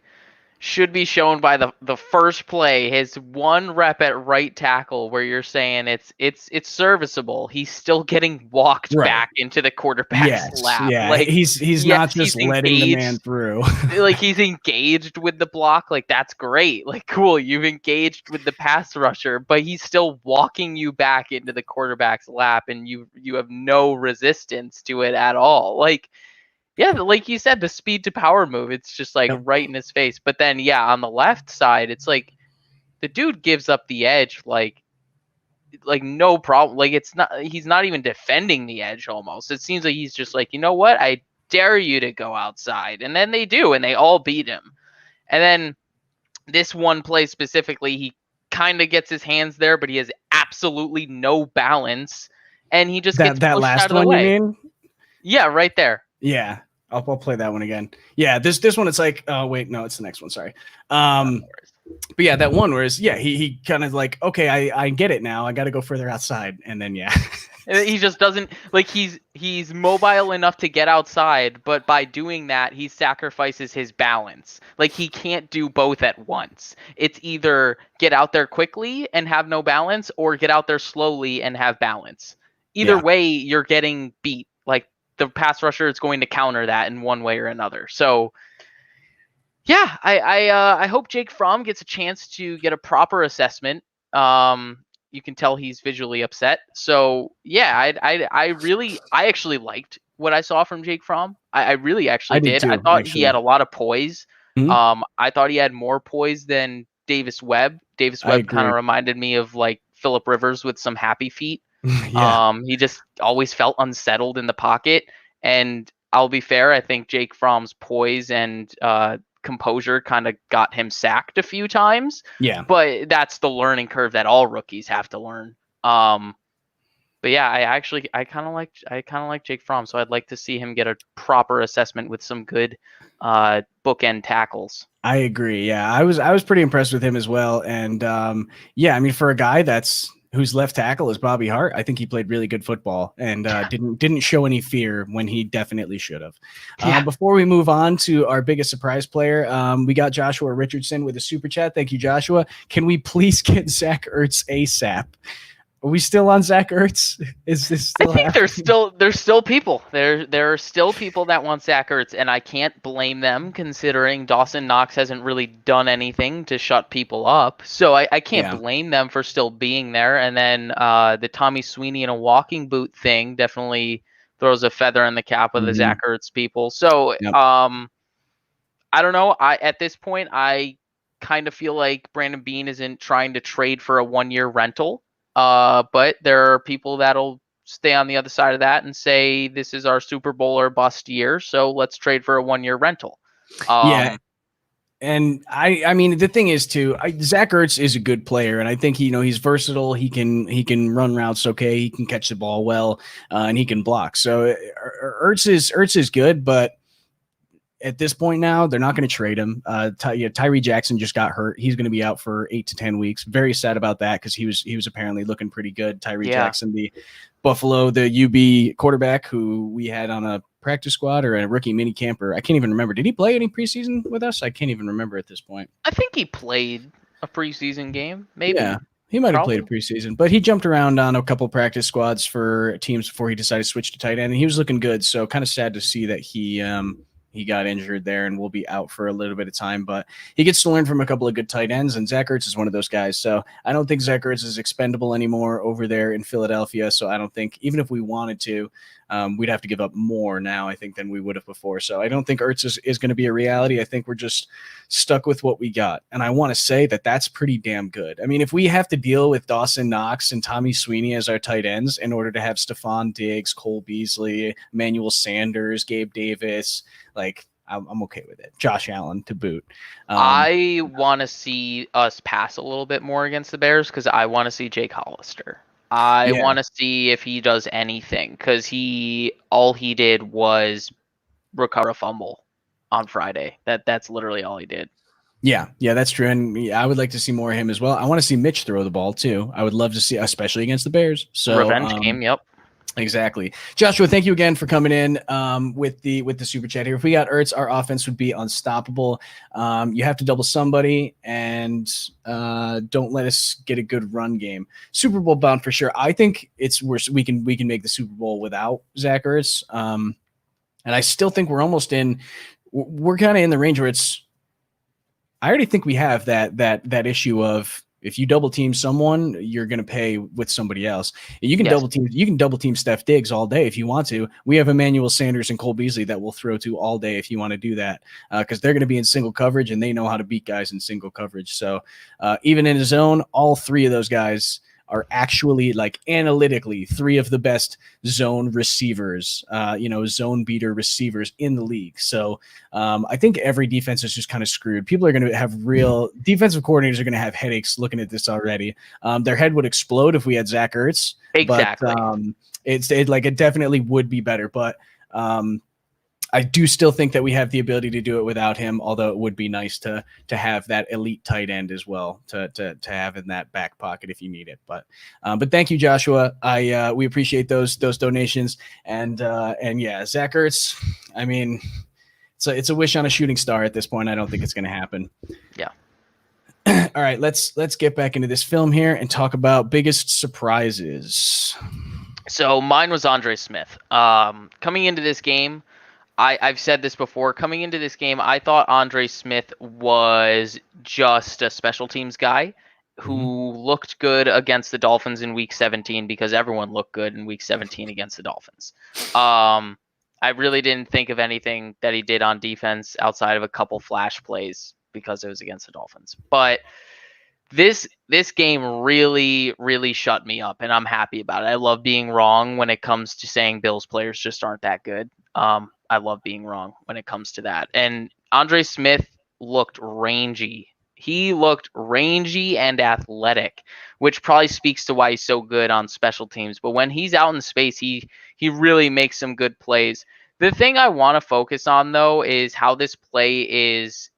should be shown by the first play, his 1 rep at right tackle, where you're saying it's serviceable. He's still getting walked back into the quarterback's lap. Yeah, like he's not just letting the man through. Like, he's engaged with the block. Like, that's great. Like, cool, you've engaged with the pass rusher, but he's still walking you back into the quarterback's lap, and you have no resistance to it at all. Like, yeah, like you said, the speed to power move, it's just like right in his face. But then, on the left side, it's like the dude gives up the edge like no problem. Like, he's not even defending the edge almost. It seems like he's just like, you know what? I dare you to go outside. And then they do, and they all beat him. And then this one play specifically, he kind of gets his hands there, but he has absolutely no balance. And he just gets pushed last out of the one, way. you mean? Yeah, right there. Yeah. I'll play that one again. Yeah, this one, it's like, oh wait, no, it's the next one. Sorry. But yeah, that one where he kind of like, okay, I get it now. I got to go further outside, and then he just doesn't, like, he's mobile enough to get outside, but by doing that, he sacrifices his balance. Like, he can't do both at once. It's either get out there quickly and have no balance, or get out there slowly and have balance. Either way, you're getting beat. Like, the pass rusher is going to counter that in one way or another. So, yeah, I hope Jake Fromm gets a chance to get a proper assessment. You can tell he's visually upset. So, yeah, I actually liked what I saw from Jake Fromm. I really actually did. Too, I thought he had a lot of poise. Mm-hmm. I thought he had more poise than Davis Webb. Davis Webb kind of reminded me of like Phillip Rivers with some happy feet. He just always felt unsettled in the pocket. And I'll be fair, I think Jake Fromm's poise and composure kind of got him sacked a few times. Yeah. But that's the learning curve that all rookies have to learn. But But yeah, I kind of like Jake Fromm, so I'd like to see him get a proper assessment with some good bookend tackles. I agree. Yeah, I was pretty impressed with him as well. And yeah, I mean, for a guy whose left tackle is Bobby Hart, I think he played really good football and didn't show any fear when he definitely should have. Yeah. Before we move on to our biggest surprise player, we got Joshua Richardson with a super chat. Thank you, Joshua. Can we please get Zach Ertz ASAP? Are we still on Zach Ertz? Is this still I think happening? there's still people. There are still people that want Zach Ertz, and I can't blame them considering Dawson Knox hasn't really done anything to shut people up. So I can't Yeah. blame them for still being there. And then the Tommy Sweeney in a walking boot thing definitely throws a feather in the cap of the Mhm. Zach Ertz people. So Yep. I don't know. At this point I kind of feel like Brandon Beane isn't trying to trade for a 1-year rental. But there are people that'll stay on the other side of that and say this is our Super Bowl or bust year, so let's trade for a 1-year rental. Yeah. Um, And I mean, the thing is too, Zach Ertz is a good player, and I think he's versatile. He can run routes okay. He can catch the ball well, and he can block. So Ertz is good, but at this point now, they're not going to trade him. Tyree Jackson just got hurt. He's going to be out for 8 to 10 weeks. Very sad about that because he was apparently looking pretty good. Tyree yeah, Jackson, the Buffalo, the UB quarterback who we had on a practice squad or a rookie mini camper. I can't even remember. Did he play any preseason with us? I can't even remember at this point. I think he played a preseason game, maybe, Yeah, he might have played a probably. preseason, but he jumped around on a couple practice squads for teams before he decided to switch to tight end, and he was looking good. So kind of sad to see that he got injured there and will be out for a little bit of time. But he gets to learn from a couple of good tight ends, and Zach Ertz is one of those guys. So I don't think Zach Ertz is expendable anymore over there in Philadelphia. So I don't think even if we wanted to, we'd have to give up more now, I think, than we would have before. So I don't think Ertz is going to be a reality. I think we're just stuck with what we got. And I want to say that that's pretty damn good. I mean, if we have to deal with Dawson Knox and Tommy Sweeney as our tight ends in order to have Stephon Diggs, Cole Beasley, Emmanuel Sanders, Gabe Davis, like I'm okay with it. Josh Allen to boot. I want to see us pass a little bit more against the Bears because I want to see Jake Hollister. I Yeah. want to see if he does anything because all he did was recover a fumble on Friday. That's literally all he did. Yeah, that's true. And yeah, I would like to see more of him as well. I want to see Mitch throw the ball too. I would love to see, especially against the Bears. So Revenge game, yep. exactly. Joshua, thank you again for coming in with the super chat here. If we got Ertz, our offense would be unstoppable. You have to double somebody and don't let us get a good run game. Super Bowl bound for sure. I think we can make the Super Bowl without Zach Ertz. And I still think we're kind of in the range where I already think we have that issue of if you double team someone, you're going to pay with somebody else. You can Yes. double team Steph Diggs all day if you want to. We have Emmanuel Sanders and Cole Beasley that will throw to all day if you want to do that because they're going to be in single coverage and they know how to beat guys in single coverage. So even in a zone, all three of those guys are actually like analytically three of the best zone receivers, zone beater receivers in the league. So I think every defense is just kind of screwed. People are going to have real defensive coordinators are going to have headaches looking at this already. Their head would explode if we had Zach Ertz, Exactly. but it definitely would be better. But I do still think that we have the ability to do it without him, although it would be nice to have that elite tight end as well to have in that back pocket if you need it. But thank you, Joshua. We appreciate those donations and yeah, Zach Ertz. I mean, it's a wish on a shooting star at this point. I don't think it's going to happen. Yeah. All right, let's get back into this film here and talk about biggest surprises. So mine was Andre Smith. Coming into this game, I've said this before. Coming into this game, I thought Andre Smith was just a special teams guy who looked good against the Dolphins in Week 17 because everyone looked good in Week 17 against the Dolphins. I really didn't think of anything that he did on defense outside of a couple flash plays because it was against the Dolphins. But this game really, really shut me up, and I'm happy about it. I love being wrong when it comes to saying Bills players just aren't that good. I love being wrong when it comes to that. And Andre Smith looked rangy He looked rangy and athletic, which probably speaks to why he's so good on special teams. But when he's out in space, he really makes some good plays. The thing I want to focus on, though, is how this play is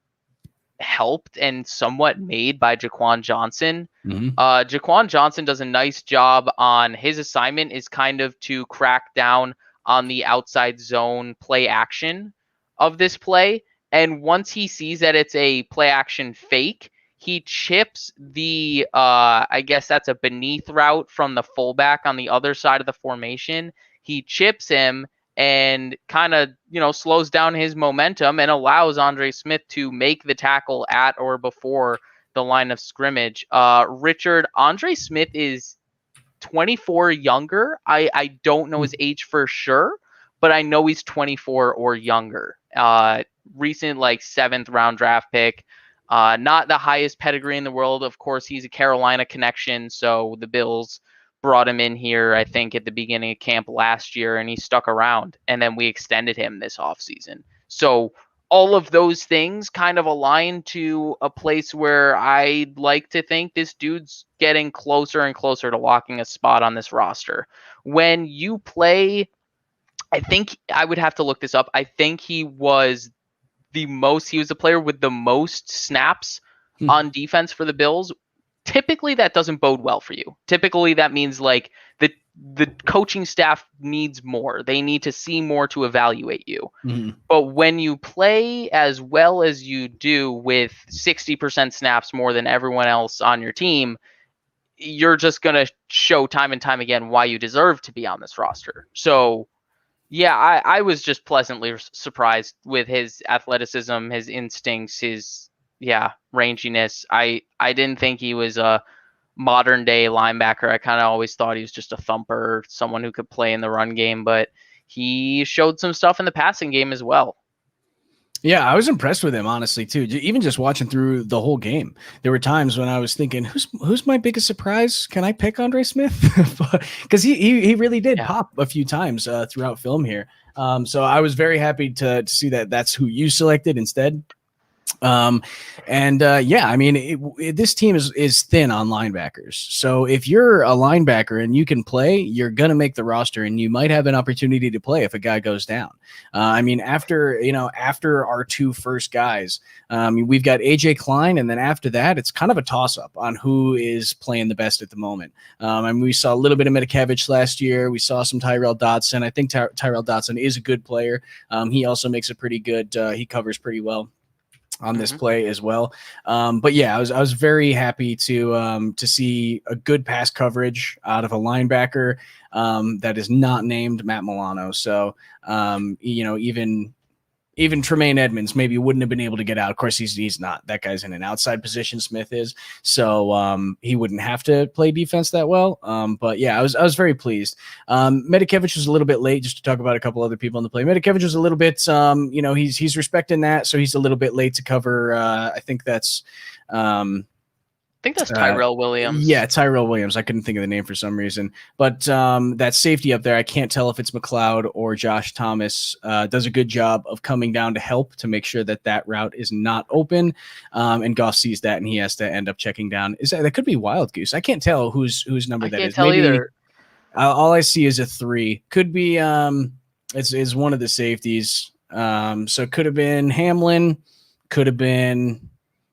helped and somewhat made by Jaquan Johnson. Jaquan Johnson does a nice job on his assignment is kind of to crack down on the outside zone play action of this play. And once he sees that it's a play action fake, he chips the, I guess that's a beneath route from the fullback on the other side of the formation. He chips him and kind of, slows down his momentum and allows Andre Smith to make the tackle at or before the line of scrimmage. Richard, Andre Smith is 24 younger. I don't know his age for sure, but I know he's 24 or younger. Recent 7th round draft pick. Not the highest pedigree in the world. Of course, he's a Carolina connection, so the Bills brought him in here, I think, at the beginning of camp last year, and he stuck around. And then we extended him this offseason. So all of those things kind of align to a place where I'd like to think this dude's getting closer and closer to locking a spot on this roster. When you play, I think I would have to look this up. I think he was the player with the most snaps on defense for the Bills. Typically that doesn't bode well for you. Typically that means the coaching staff needs more. They need to see more to evaluate you. But when you play as well as you do with 60% snaps more than everyone else on your team, you're just going to show time and time again why you deserve to be on this roster. So yeah, I was just pleasantly surprised with his athleticism, his instincts, his ranginess. I didn't think he was a modern day linebacker. I kind of always thought he was just a thumper, someone who could play in the run game, but he showed some stuff in the passing game as well. Yeah, I was impressed with him, honestly, too. Even just watching through the whole game, there were times when I was thinking, who's my biggest surprise? Can I pick Andre Smith? Because he really did pop a few times throughout film here. So I was very happy to see that that's who you selected instead. I mean, this team is thin on linebackers. So if you're a linebacker and you can play, you're going to make the roster and you might have an opportunity to play if a guy goes down. I mean, after our two first guys, we've got AJ Klein. And then after that, it's kind of a toss up on who is playing the best at the moment. I mean, we saw a little bit of Medikevich last year. We saw some Tyrell Dodson. I think Tyrell Dodson is a good player. He also makes a pretty good, he covers pretty well on this play as well. But yeah, I was very happy to see a good pass coverage out of a linebacker that is not named Matt Milano. So, even Tremaine Edmonds maybe wouldn't have been able to get out. Of course, he's not. That guy's in an outside position. Smith is, so he wouldn't have to play defense that well. But yeah, I was very pleased. Medikevich was a little bit late, just to talk about a couple other people in the play. Medikevich was a little bit, he's respecting that, so he's a little bit late to cover. I think that's Tyrell Williams. Yeah, Tyrell Williams. I couldn't think of the name for some reason. But that safety up there, I can't tell if it's McCloud or Josh Thomas, does a good job of coming down to help to make sure that route is not open. And Goff sees that, and he has to end up checking down. That could be Wildgoose. I can't tell whose number that is. I can't tell either. All I see is a 3. Could be it's one of the safeties. So it could have been Hamlin. Could have been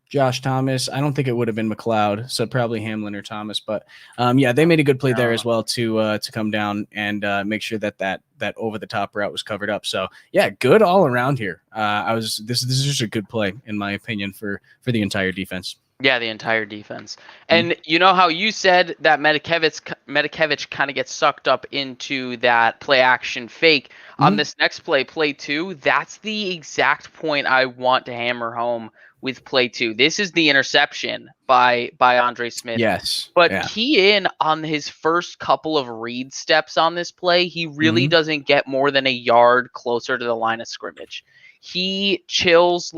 Josh Thomas. I don't think it would have been McCloud, so probably Hamlin or Thomas. But they made a good play there as well to come down and make sure that over the top route was covered up. So yeah, good all around here. This is just a good play in my opinion for the entire defense. Yeah, the entire defense. And you know how you said that Medikevich kind of gets sucked up into that play action fake on this next play 2. That's the exact point I want to hammer home with play 2. This is the interception by Andre Smith. Yes. But key in on his first couple of read steps on this play. He really doesn't get more than a yard closer to the line of scrimmage. He chills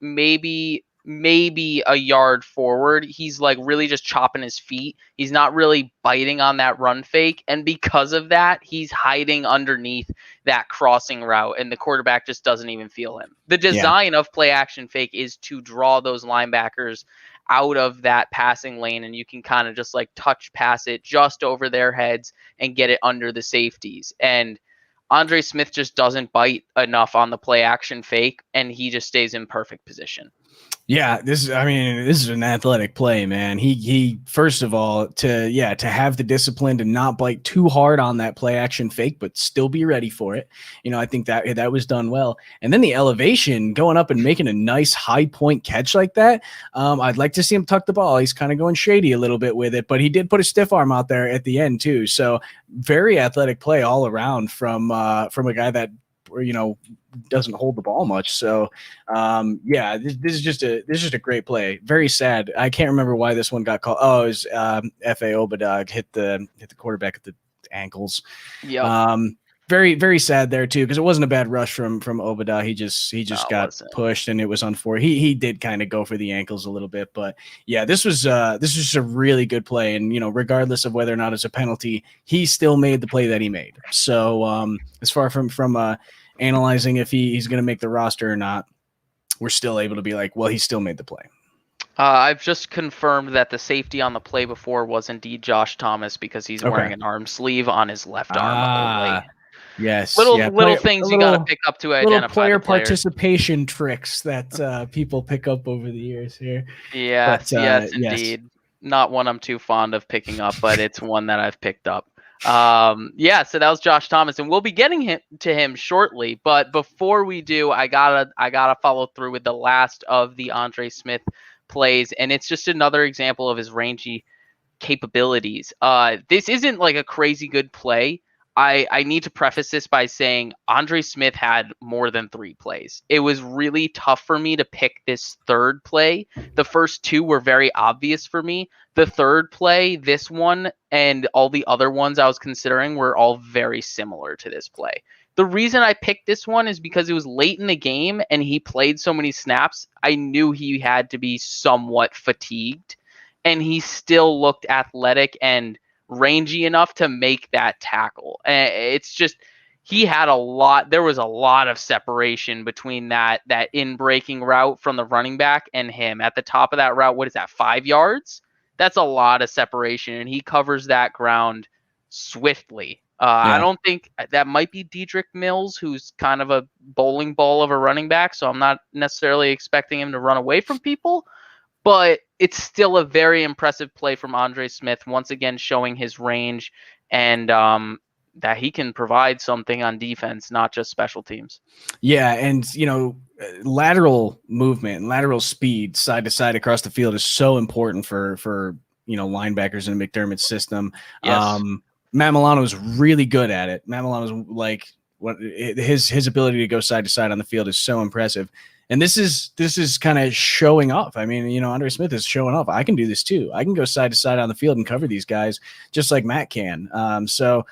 maybe maybe a yard forward. He's like really just chopping his feet. He's not really biting on that run fake. And because of that, he's hiding underneath that crossing route. And the quarterback just doesn't even feel him. The design of play action fake is to draw those linebackers out of that passing lane. And you can kind of just like touch pass it just over their heads and get it under the safeties. And Andre Smith just doesn't bite enough on the play action fake, and he just stays in perfect position. Yeah, this is an athletic play, man. He first of all to have the discipline to not bite too hard on that play action fake, but still be ready for it. I think that was done well. And then the elevation, going up and making a nice high point catch like that. I'd like to see him tuck the ball. He's kind of going shady a little bit with it, but he did put a stiff arm out there at the end too. So very athletic play all around from a guy that doesn't hold the ball much. So this is just a great play. Very sad. I can't remember why this one got called. Oh, it was F.A. Obadog hit the quarterback at the ankles. Yeah. Very, very sad there too, because it wasn't a bad rush from Obada. He just got pushed, and it was unfortunate. He did kind of go for the ankles a little bit, but yeah, this was just a really good play. And regardless of whether or not it's a penalty, he still made the play that he made. So as far from analyzing if he's going to make the roster or not, we're still able to be like, well, he still made the play. I've just confirmed that the safety on the play before was indeed Josh Thomas, because he's wearing an arm sleeve on his left arm only. Yes. Little things you got to pick up to identify little player the players. Participation tricks that people pick up over the years here. Yes, indeed. Not one I'm too fond of picking up, but it's one that I've picked up. So that was Josh Thomas, and we'll be getting to him shortly. But before we do, I gotta follow through with the last of the Andre Smith plays, and it's just another example of his rangy capabilities. This isn't like a crazy good play. I need to preface this by saying Andre Smith had more than 3 plays. It was really tough for me to pick this third play. The first 2 were very obvious for me. The third play, this one, and all the other ones I was considering were all very similar to this play. The reason I picked this one is because it was late in the game and he played so many snaps. I knew he had to be somewhat fatigued, and he still looked athletic and rangy enough to make that tackle. It's just, he had there was a lot of separation between that in breaking route from the running back and him at the top of that route. What is that, 5 yards? That's a lot of separation, and he covers that ground swiftly. I don't think that might be Dedrick Mills, who's kind of a bowling ball of a running back, so I'm not necessarily expecting him to run away from people. But it's still a very impressive play from Andre Smith, once again showing his range and that he can provide something on defense, not just special teams. Yeah, and lateral movement, lateral speed, side to side across the field is so important for linebackers in McDermott's system. Yes. Matt Milano is really good at it. Matt Milano's like his ability to go side to side on the field is so impressive. And this is kind of showing off. I mean, Andre Smith is showing off. I can do this too. I can go side to side on the field and cover these guys just like Matt can. So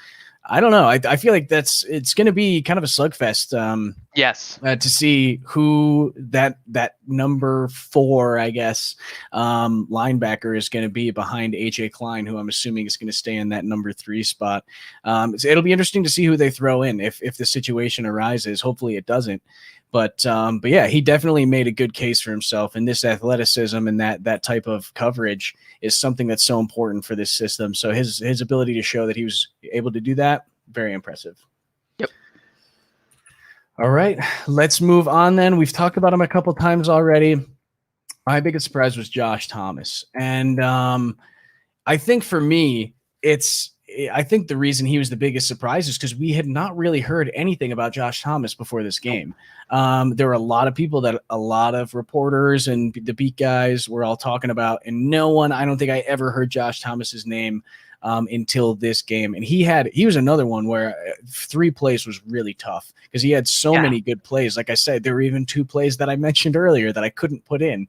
I don't know. I feel like it's going to be kind of a slugfest. Yes. To see who that number 4, I guess, linebacker is going to be behind AJ Klein, who I'm assuming is going to stay in that number 3 spot. It'll be interesting to see who they throw in if the situation arises. Hopefully it doesn't. But yeah, he definitely made a good case for himself, and this athleticism and that type of coverage is something that's so important for this system. So his ability to show that he was able to do that, very impressive. Yep. All right, let's move on then. We've talked about him a couple times already. My biggest surprise was Josh Thomas, and I think for me, I think the reason he was the biggest surprise is because we had not really heard anything about Josh Thomas before this game. There were a lot of people that a lot of reporters and the beat guys were all talking about, and I don't think I ever heard Josh Thomas's name until this game. And he was another one where 3 plays was really tough because he had so many good plays. Like I said, there were even 2 plays that I mentioned earlier that I couldn't put in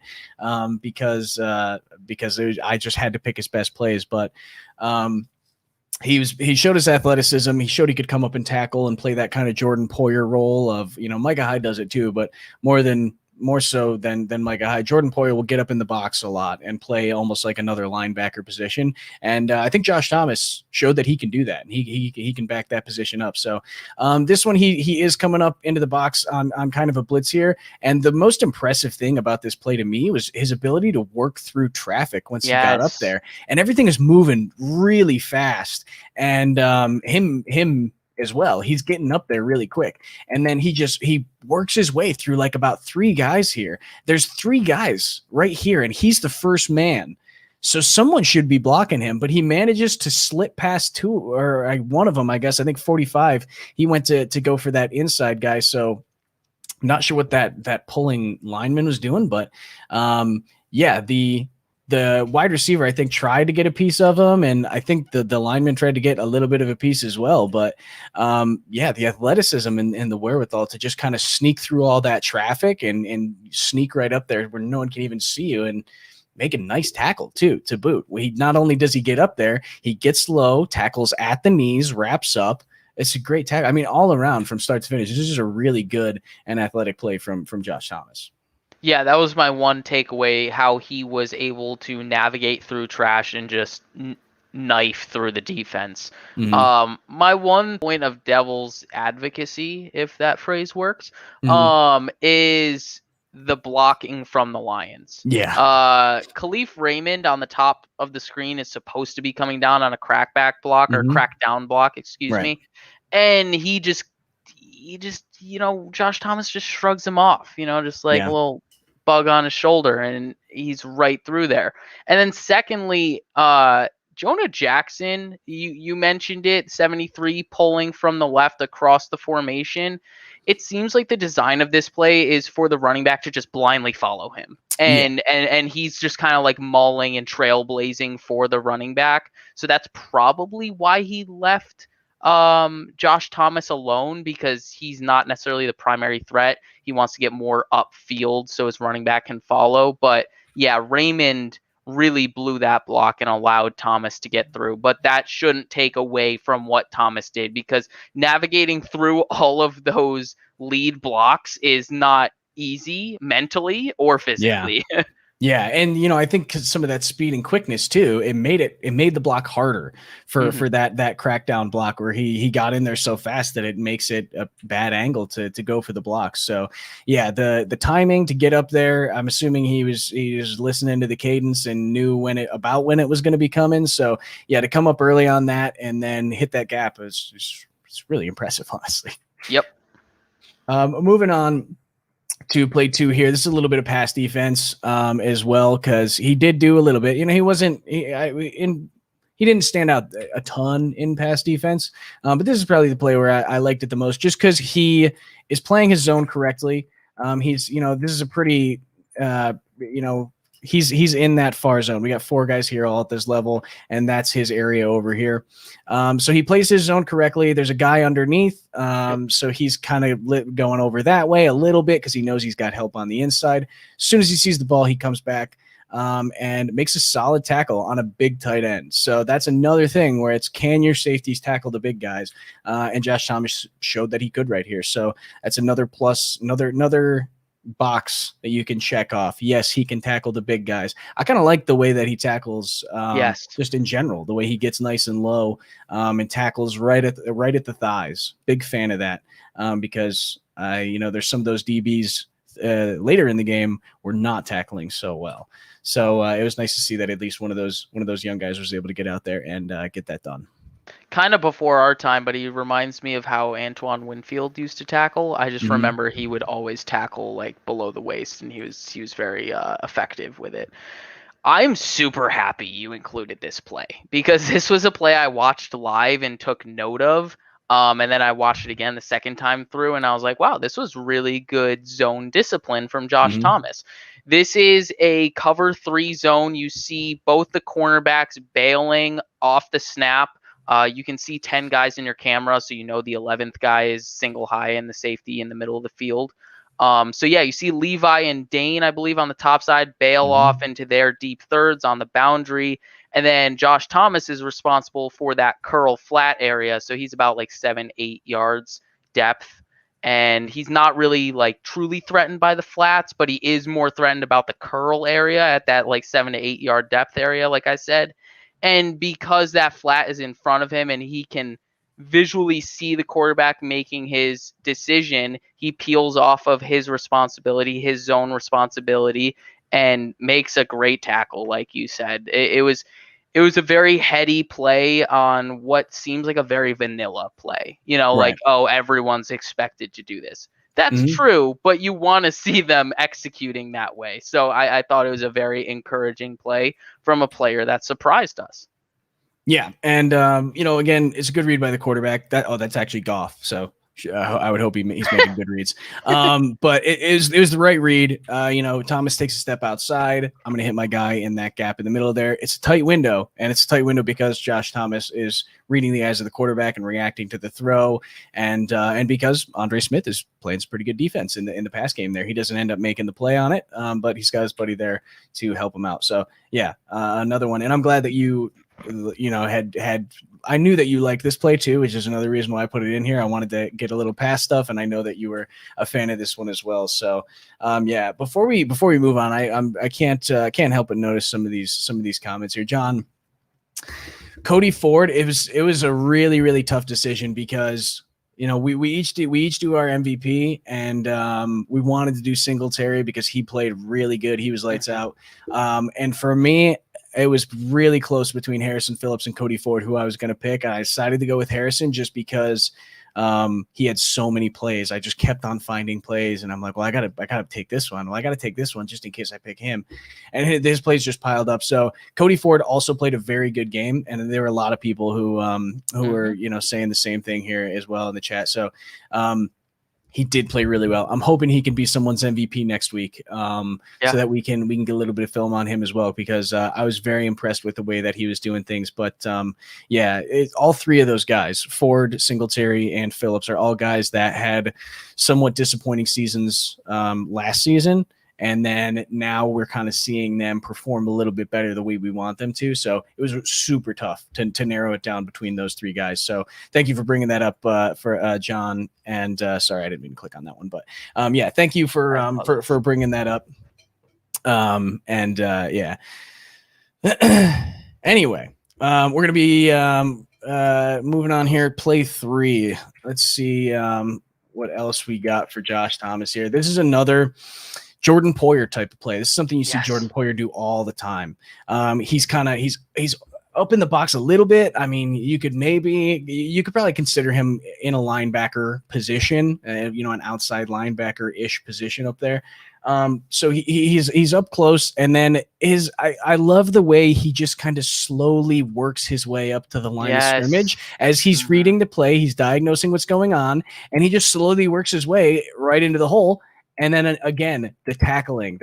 because I just had to pick his best plays. But he showed his athleticism. He showed he could come up and tackle and play that kind of Jordan Poyer role of, Micah Hyde does it too, but more than more so than Micah Hyde. Jordan Poyer will get up in the box a lot and play almost like another linebacker position. And I think Josh Thomas showed that he can do that. And he can back that position up. So this one, he is coming up into the box on kind of a blitz here. And the most impressive thing about this play to me was his ability to work through traffic once he got up there. And everything is moving really fast. And him as well. He's getting up there really quick. And then he works his way through like about 3 guys here. There's 3 guys right here, and he's the first man. So someone should be blocking him, but he manages to slip past 2 or one of them, I guess. I think 45. He went to go for that inside guy. So I'm not sure what that pulling lineman was doing, but yeah, the wide receiver, I think, tried to get a piece of him, and I think the lineman tried to get a little bit of a piece as well. But yeah, the athleticism and the wherewithal to just kind of sneak through all that traffic and sneak right up there where no one can even see you and make a nice tackle too, to boot. Not only does he get up there, he gets low, tackles at the knees, wraps up. It's a great tackle. I mean, all around from start to finish, this is a really good and athletic play from Josh Thomas. Yeah, that was my one takeaway, how he was able to navigate through trash and just knife through the defense. Mm-hmm. My one point of devil's advocacy, if that phrase works, is the blocking from the Lions. Yeah. Khalif Raymond on the top of the screen is supposed to be coming down on a crackback block or crackdown block, excuse me. And he just, Josh Thomas just shrugs him off, just like a little bug on his shoulder, and he's right through there. And then secondly, Jonah Jackson, you mentioned it, 73 pulling from the left across the formation. It seems like the design of this play is for the running back to just blindly follow him. And he's just kind of like mauling and trailblazing for the running back. So that's probably why he left Josh Thomas alone, because he's not necessarily the primary threat. He wants to get more upfield so his running back can follow. But yeah, Raymond really blew that block and allowed Thomas to get through. But that shouldn't take away from what Thomas did, because navigating through all of those lead blocks is not easy mentally or physically. Yeah, and I think because some of that speed and quickness too, it made the block harder for that crackdown block where he got in there so fast that it makes it a bad angle to go for the block. So yeah, the timing to get up there, I'm assuming he was listening to the cadence and knew when it was going to be coming. So yeah, to come up early on that and then hit that gap is really impressive, honestly. Yep. Moving on to play 2 here. This is a little bit of pass defense as well, because he did do a little bit. He didn't stand out a ton in pass defense, but this is probably the play where I liked it the most, just because he is playing his zone correctly. This is a pretty he's in that far zone. We got 4 guys here all at this level, and that's his area over here. So he plays his zone correctly. There's a guy underneath, so he's kind of going over that way a little bit because he knows he's got help on the inside. As soon as he sees the ball, he comes back and makes a solid tackle on a big tight end. So that's another thing where it's, can your safeties tackle the big guys? And Josh Thomas showed that he could right here. So that's another plus, another box that you can check off. Yes, he can tackle the big guys. I kind of like the way that he tackles just in general, the way he gets nice and low and tackles right at the thighs. Big fan of that because there's some of those DBs later in the game were not tackling so well. So it was nice to see that at least one of those young guys was able to get out there and get that done. Kind of before our time, but he reminds me of how Antoine Winfield used to tackle. I just remember he would always tackle like below the waist, and he was very effective with it. I'm super happy you included this play, because this was a play I watched live and took note of. And then I watched it again the second time through, and I was like, wow, this was really good zone discipline from Josh Thomas. This is a cover 3 zone. You see both the cornerbacks bailing off the snap. You can see 10 guys in your camera, so the 11th guy is single high and the safety in the middle of the field. So yeah, you see Levi and Dane, I believe, on the top side bail off into their deep thirds on the boundary. And then Josh Thomas is responsible for that curl flat area. So he's about like 7-8 yards depth. and he's not really like truly threatened by the flats, but he is more threatened about the curl area at that like 7 to 8 yard depth area, like I said. And because that flat is in front of him and he can visually see the quarterback making his decision, he peels off of his responsibility, his zone responsibility, and makes a great tackle, like you said. It was a very heady play on what seems like a very vanilla play. Right. Like, oh, everyone's expected to do this. That's Mhm. true, but you want to see them executing that way. So I thought it was a very encouraging play from a player that surprised us. Yeah, and again, it's a good read by the quarterback. That's actually Goff. So I would hope he's making good reads. But it was the right read. Thomas takes a step outside. I'm going to hit my guy in that gap in the middle there. It's a tight window, and it's a tight window because Josh Thomas is reading the eyes of the quarterback and reacting to the throw, and because Andre Smith is playing some pretty good defense in the pass game there. He doesn't end up making the play on it, but he's got his buddy there to help him out. So yeah, another one, and I'm glad that you had I knew that you liked this play too, which is another reason why I put it in here. I wanted to get a little past stuff, and I know that you were a fan of this one as well. So yeah, before we move on, I can't help but notice some of these comments here. John, Cody Ford, it was a really, really tough decision because we each do our MVP, and we wanted to do Singletary because he played really good. He was lights out. And for me, it was really close between Harrison Phillips and Cody Ford, who I was going to pick. I decided to go with Harrison just because he had so many plays. I just kept on finding plays, and I'm like, well, I gotta take this one. Well, I gotta take this one just in case I pick him. And his plays just piled up. So Cody Ford also played a very good game, and there were a lot of people who were saying the same thing here as well in the chat. So he did play really well. I'm hoping he can be someone's MVP next week, so that we can get a little bit of film on him as well, because I was very impressed with the way that he was doing things. But all three of those guys, Ford, Singletary, and Phillips, are all guys that had somewhat disappointing seasons last season. And then now we're kind of seeing them perform a little bit better the way we want them to. So it was super tough to narrow it down between those three guys. So thank you for bringing that up for John. And sorry, I didn't mean to click on that one. But thank you for bringing that up. Anyway, we're going to be moving on here. Play 3. Let's see what else we got for Josh Thomas here. This is another Jordan Poyer type of play. This is something you see Jordan Poyer do all the time. He's up in the box a little bit. I mean, you could probably consider him in a linebacker position, an outside linebacker-ish position up there. So he's up close, and then I love the way he just kind of slowly works his way up to the line of scrimmage as he's reading the play. He's diagnosing what's going on, and he just slowly works his way right into the hole. And then again, the tackling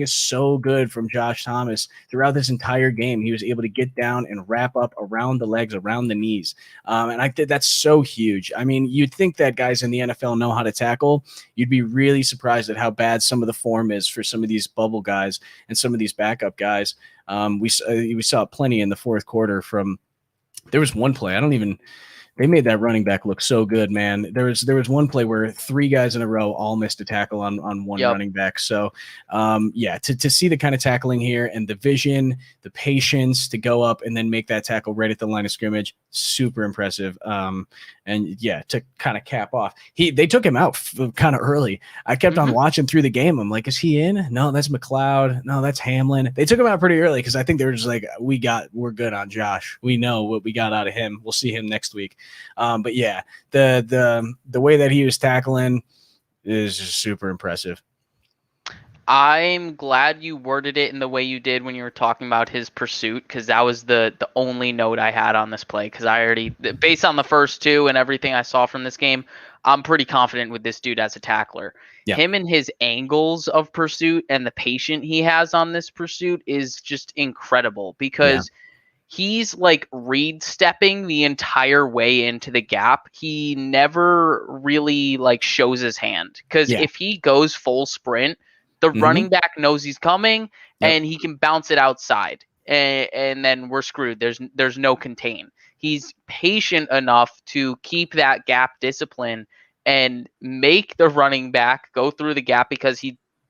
is so good from Josh Thomas throughout this entire game. He was able to get down and wrap up around the legs, around the knees. And I think that's so huge. I mean, you'd think that guys in the NFL know how to tackle. You'd be really surprised at how bad some of the form is for some of these bubble guys and some of these backup guys. We saw plenty in the fourth quarter there was one play. They made that running back look so good, man. There was one play where 3 guys in a row all missed a tackle on one running back. So, to see the kind of tackling here and the vision, the patience to go up and then make that tackle right at the line of scrimmage, super impressive. To kind of cap off, they took him out kind of early. I kept on watching through the game. I'm like, is he in? No, that's McCloud. No, that's Hamlin. They took him out pretty early because I think they were just like, we're good on Josh. We know what we got out of him. We'll see him next week. But yeah, the way that he was tackling is just super impressive. I'm glad you worded it in the way you did when you were talking about his pursuit, because that was the only note I had on this play, because I already, based on the first 2 and everything I saw from this game, I'm pretty confident with this dude as a tackler. Yeah. Him and his angles of pursuit and the patience he has on this pursuit is just incredible, because he's like reed stepping the entire way into the gap. He never really like shows his hand, because if he goes full sprint, the running back knows he's coming and he can bounce it outside, and then we're screwed. There's no contain. He's patient enough to keep that gap discipline and make the running back go through the gap because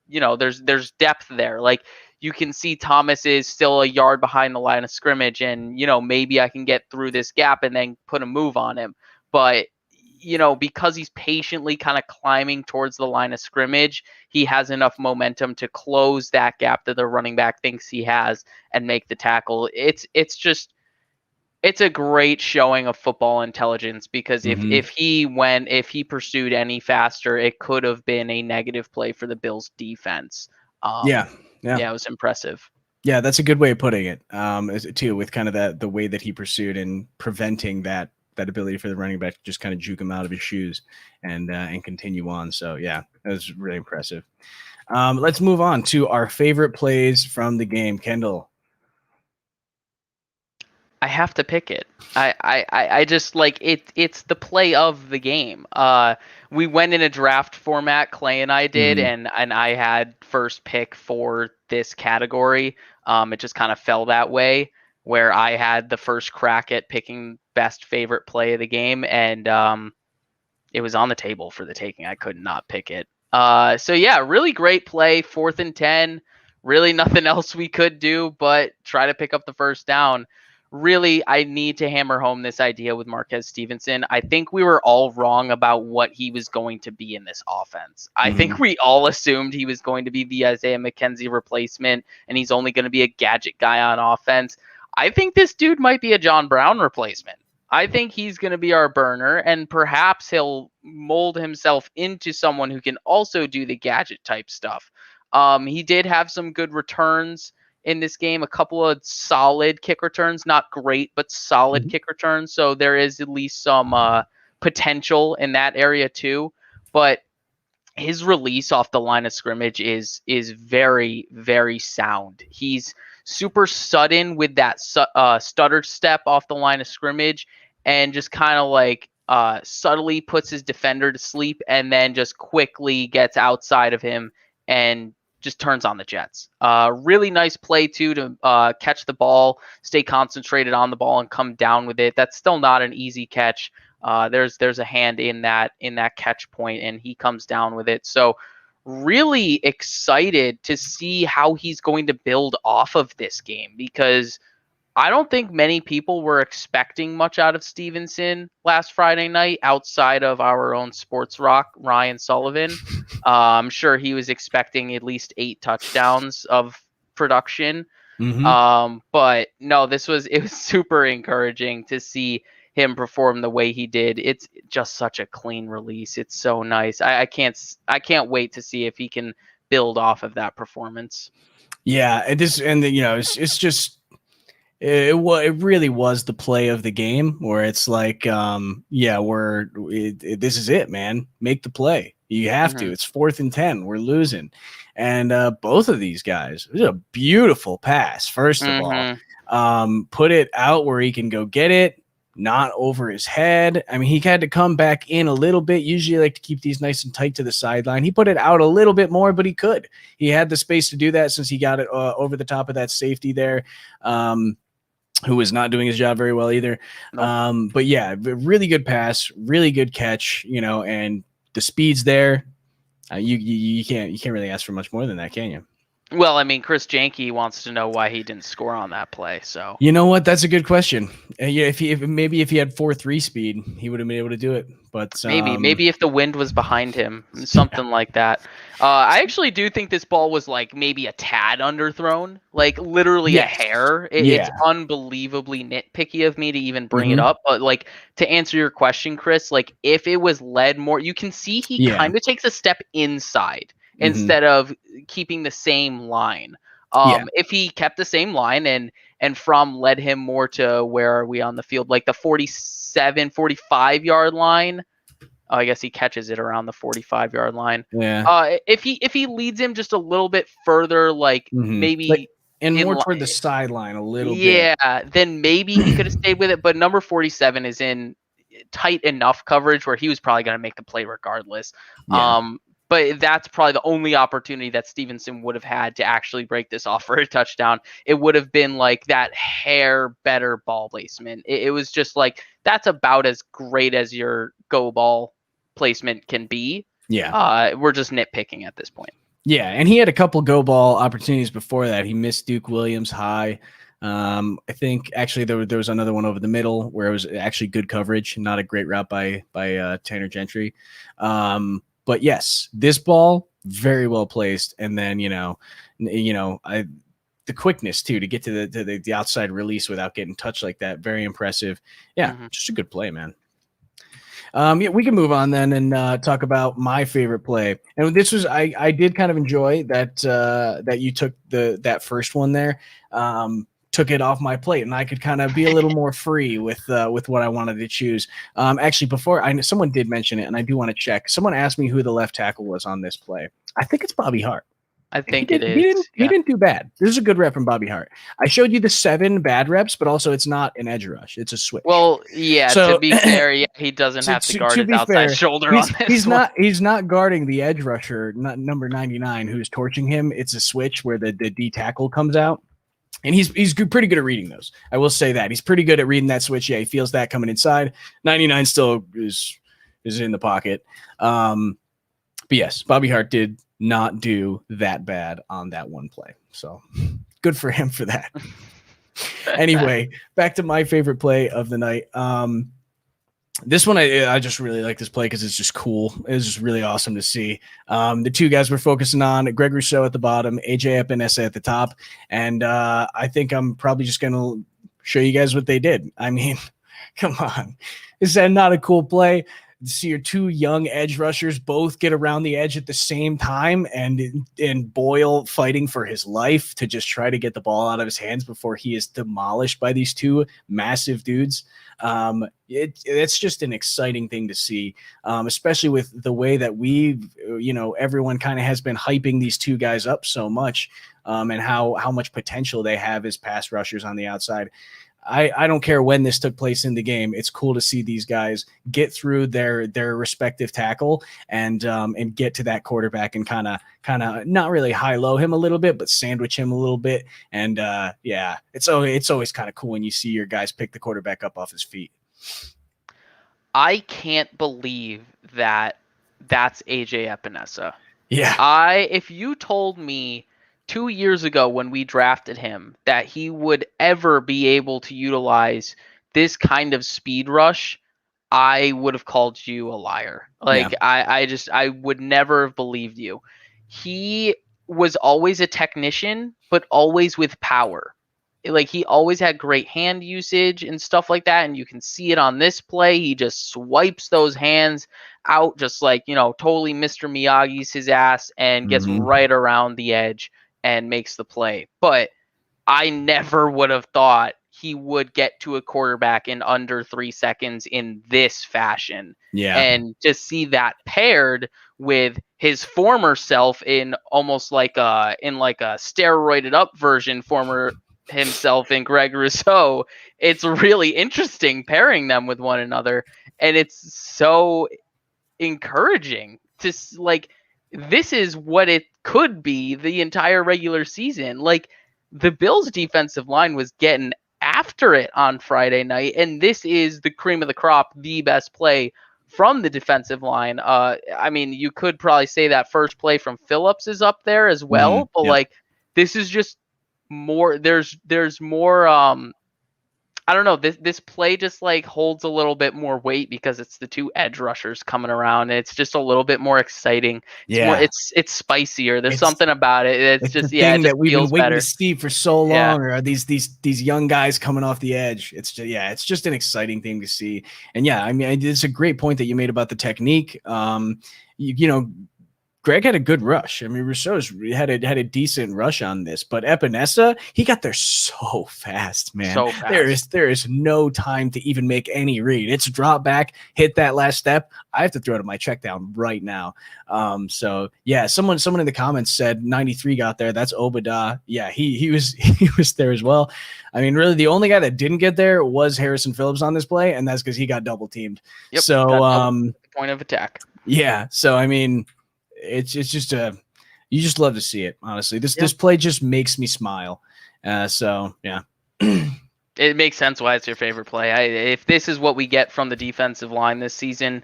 there's depth there. Like, you can see Thomas is still a yard behind the line of scrimmage, and maybe I can get through this gap and then put a move on him. But because he's patiently kind of climbing towards the line of scrimmage, he has enough momentum to close that gap that the running back thinks he has and make the tackle. It's a great showing of football intelligence, because if he pursued any faster, it could have been a negative play for the Bills defense. Yeah, it was impressive. Yeah, that's a good way of putting it. Too, with kind of the way that he pursued and preventing that ability for the running back to just kind of juke him out of his shoes and continue on. So yeah, that was really impressive. Let's move on to our favorite plays from the game. Kendall. I have to pick it. I just like it. It's the play of the game. We went in a draft format, Clay and I did, and I had first pick for this category. It just kind of fell that way, where I had the first crack at picking best favorite play of the game, and it was on the table for the taking. I could not pick it. So yeah, really great play, 4th and 10. Really nothing else we could do but try to pick up the first down. Really, I need to hammer home this idea with Marquez Stevenson. I think we were all wrong about what he was going to be in this offense. I think we all assumed he was going to be the Isaiah McKenzie replacement, and he's only going to be a gadget guy on offense. I think this dude might be a John Brown replacement. I think he's going to be our burner, and perhaps he'll mold himself into someone who can also do the gadget type stuff. He did have some good returns in this game, a couple of solid kick returns, not great, but solid kick returns. So there is at least some potential in that area too. But his release off the line of scrimmage is very, very sound. He's super sudden with that stutter step off the line of scrimmage, and just kind of like subtly puts his defender to sleep, and then just quickly gets outside of him and just turns on the Jets. Really nice play too, to catch the ball, stay concentrated on the ball, and come down with it. That's still not an easy catch. There's a hand in that catch point, and he comes down with it. So really excited to see how he's going to build off of this game, because I don't think many people were expecting much out of Stevenson last Friday night outside of our own sports rock, Ryan Sullivan. I'm sure he was expecting at least 8 touchdowns of production. But no, it was super encouraging to see him perform the way he did. It's just such a clean release. It's so nice. I can't wait to see if he can build off of that performance. Yeah, it's just. It really was the play of the game, where it's like, this is it, man. Make the play. You have to. It's 4th and 10. We're losing. And both of these guys, it was a beautiful pass, first of all. Put it out where he can go get it, not over his head. I mean, he had to come back in a little bit. Usually I like to keep these nice and tight to the sideline. He put it out a little bit more, but he could. He had the space to do that since he got it over the top of that safety there. Who was not doing his job very well either. Nope. But yeah, really good pass, really good catch, and the speed's there. You can't really ask for much more than that, can you? Well, I mean, Chris Janke wants to know why he didn't score on that play. So you know what? That's a good question. Yeah, if he had 4.3 speed, he would have been able to do it. But maybe if the wind was behind him, something like that. I actually do think this ball was like maybe a tad underthrown, like literally a hair. It's unbelievably nitpicky of me to even bring it up. But like, to answer your question, Chris, like if it was led more, you can see he kind of takes a step inside instead of keeping the same line. If he kept the same line and Fromm led him more to, where are we on the field, like the 45 yard line. I guess he catches it around the 45 yard line. Yeah. If he leads him just a little bit further, like maybe like, and more toward the sideline a little bit. Yeah, then maybe he could have stayed with it. But number 47 is in tight enough coverage where he was probably going to make the play regardless. But that's probably the only opportunity that Stevenson would have had to actually break this off for a touchdown. It would have been like that hair better ball placement. It was just like, that's about as great as your go ball placement can be. Yeah. We're just nitpicking at this point. Yeah, and he had a couple go ball opportunities before that. He missed Duke Williams high. I think actually there was another one over the middle where it was actually good coverage, not a great route by Tanner Gentry. But yes, this ball very well placed, and then the quickness too to get to the outside release without getting touched like that, very impressive. Yeah, just a good play, man. Yeah, we can move on then and talk about my favorite play. And this was I did kind of enjoy that you took that first one there, took it off my plate, and I could kind of be a little more free with what I wanted to choose. Actually, before someone did mention it, and I do want to check. Someone asked me who the left tackle was on this play. I think it's Bobby Hart. I think it is. He didn't do bad. This is a good rep from Bobby Hart. I showed you the 7 bad reps, but also it's not an edge rush. It's a switch. Well, yeah, so, to be fair, he doesn't have to guard his outside shoulder on this He's not guarding the edge rusher, number 99, who's torching him. It's a switch where the D tackle comes out. And he's pretty good at reading those. I will say that. He's pretty good at reading that switch. Yeah, he feels that coming inside. 99 still is in the pocket. But yes, Bobby Hart did not do that bad on that one play. So good for him for that. Anyway, back to my favorite play of the night. This one, I just really like this play because it's just cool. It's just really awesome to see. The two guys we're focusing on, Greg Rousseau at the bottom, AJ Epinesa at the top. And I think I'm probably just going to show you guys what they did. I mean, come on. Is that not a cool play? See your two young edge rushers both get around the edge at the same time, and Boyle fighting for his life to just try to get the ball out of his hands before he is demolished by these two massive dudes. It's just an exciting thing to see, especially with the way that everyone kind of has been hyping these two guys up so much, and how much potential they have as pass rushers on the outside. I don't care when this took place in the game. It's cool to see these guys get through their respective tackle and get to that quarterback and kind of not really high-low him a little bit, but sandwich him a little bit. And yeah, it's always kind of cool when you see your guys pick the quarterback up off his feet. I can't believe that that's AJ Epinesa. Yeah. If you told me 2 years ago when we drafted him that he would ever be able to utilize this kind of speed rush, I would have called you a liar. I would never have believed you. He was always a technician, but always with power. Like, he always had great hand usage and stuff like that. And you can see it on this play. He just swipes those hands out, just like, totally Mr. Miyagi's his ass and gets right around the edge and makes the play. But I never would have thought he would get to a quarterback in under 3 seconds in this fashion. Yeah. And to see that paired with his former self in almost like a steroided up version, former himself in Greg Rousseau, it's really interesting pairing them with one another. And it's so encouraging to this is what it could be the entire regular season. Like, the Bills defensive line was getting after it on Friday night, and this is the cream of the crop, the best play from the defensive line. I mean, you could probably say that first play from Phillips is up there as well, but this is just more. There's more. I don't know. This play just holds a little bit more weight because it's the two edge rushers coming around, and it's just a little bit more exciting. It's spicier. There's something about it. It's just the thing it just that we've been waiting better to see for so long. Or are these young guys coming off the edge? It's just an exciting thing to see. And I mean, it's a great point that you made about the technique. Greg had a good rush. I mean, Rousseau's had a decent rush on this, but Epinesa, he got there so fast, man. So fast. There is no time to even make any read. It's drop back, hit that last step. I have to throw to my check down right now. So yeah, someone in the comments said 93 got there. That's Obadiah. Yeah, he was there as well. I mean, really, the only guy that didn't get there was Harrison Phillips on this play, and that's because he got double teamed. Yep, so point of attack. Yeah. So I mean, it's just you just love to see it, honestly. This play just makes me smile. So yeah. It makes sense why it's your favorite play. If this is what we get from the defensive line this season,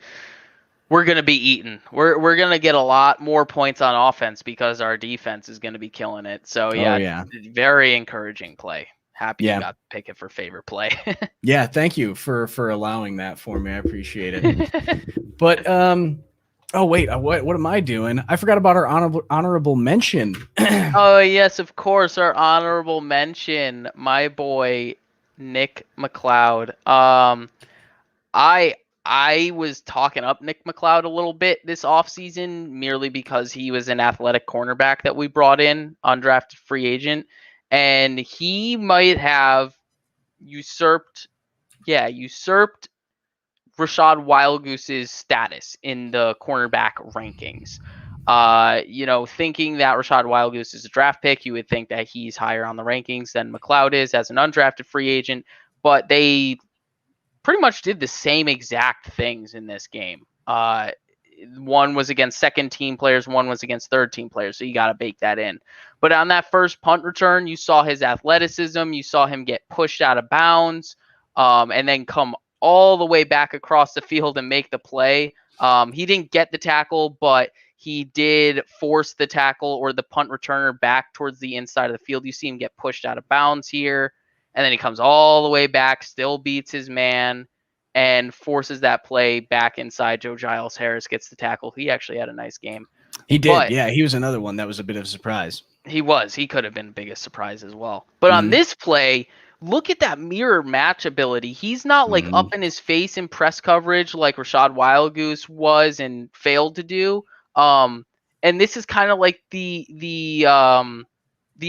we're going to be eaten. We're going to get a lot more points on offense because our defense is going to be killing it. So yeah, very encouraging play. Happy you got to pick it for favorite play. Yeah, thank you for allowing that for me. I appreciate it. But oh wait, what am I doing? I forgot about our honorable mention. Oh yes, of course, our honorable mention, my boy Nick McCloud. I was talking up Nick McCloud a little bit this offseason merely because he was an athletic cornerback that we brought in, undrafted free agent, and he might have usurped Rachad Wildgoose's status in the cornerback rankings. Thinking that Rachad Wildgoose is a draft pick, you would think that he's higher on the rankings than McCloud is as an undrafted free agent, but they pretty much did the same exact things in this game. One was against second team players, one was against third team players, so you got to bake that in. But on that first punt return, you saw his athleticism, you saw him get pushed out of bounds, and then come all the way back across the field and make the play. He didn't get the tackle, but he did force the tackle or the punt returner back towards the inside of the field. You see him get pushed out of bounds here, and then he comes all the way back, still beats his man, and forces that play back inside. Joe Giles Harris gets the tackle. He actually had a nice game. He did, yeah. He was another one that was a bit of a surprise. He was. He could have been the biggest surprise as well. But on this play, look at that mirror match ability. He's not like up in his face in press coverage like Rachad Wildgoose was and failed to do. And this is kind of like the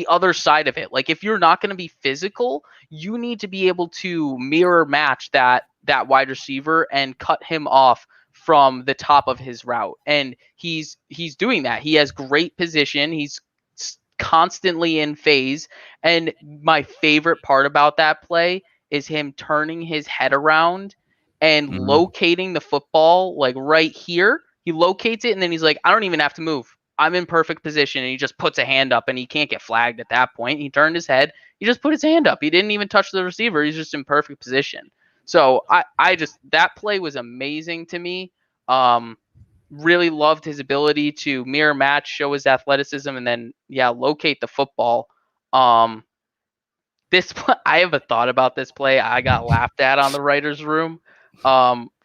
other side of it. Like if you're not going to be physical, you need to be able to mirror match that wide receiver and cut him off from the top of his route. And he's doing that. He has great position. He's constantly in phase. And my favorite part about that play is him turning his head around and locating the football like right here. He locates it and then he's like, I don't even have to move. I'm in perfect position. And he just puts a hand up and he can't get flagged at that point. He turned his head. He just put his hand up. He didn't even touch the receiver. He's just in perfect position. So that play was amazing to me. Really loved his ability to mirror match, show his athleticism, and then locate the football. This I have a thought about this play. I got laughed at on the writers' room.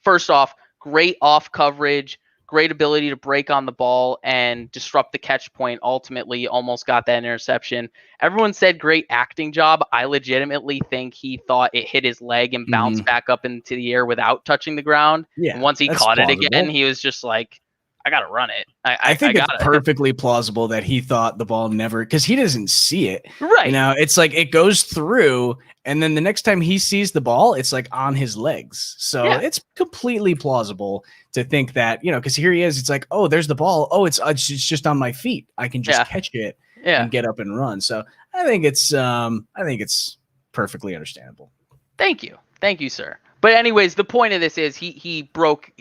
First off, great off coverage, great ability to break on the ball and disrupt the catch point. Ultimately, almost got that interception. Everyone said great acting job. I legitimately think he thought it hit his leg and bounced back up into the air without touching the ground. Yeah, and once he caught it again, he was just like, I got to run it. I think it's perfectly plausible that he thought the ball never, because he doesn't see it. Right. It's like it goes through, and then the next time he sees the ball, it's like on his legs. So it's completely plausible to think that, because here he is. It's like, oh, there's the ball. Oh, it's just on my feet. I can just catch it and get up and run. So I think it's perfectly understandable. Thank you, sir. But anyways, the point of this is he broke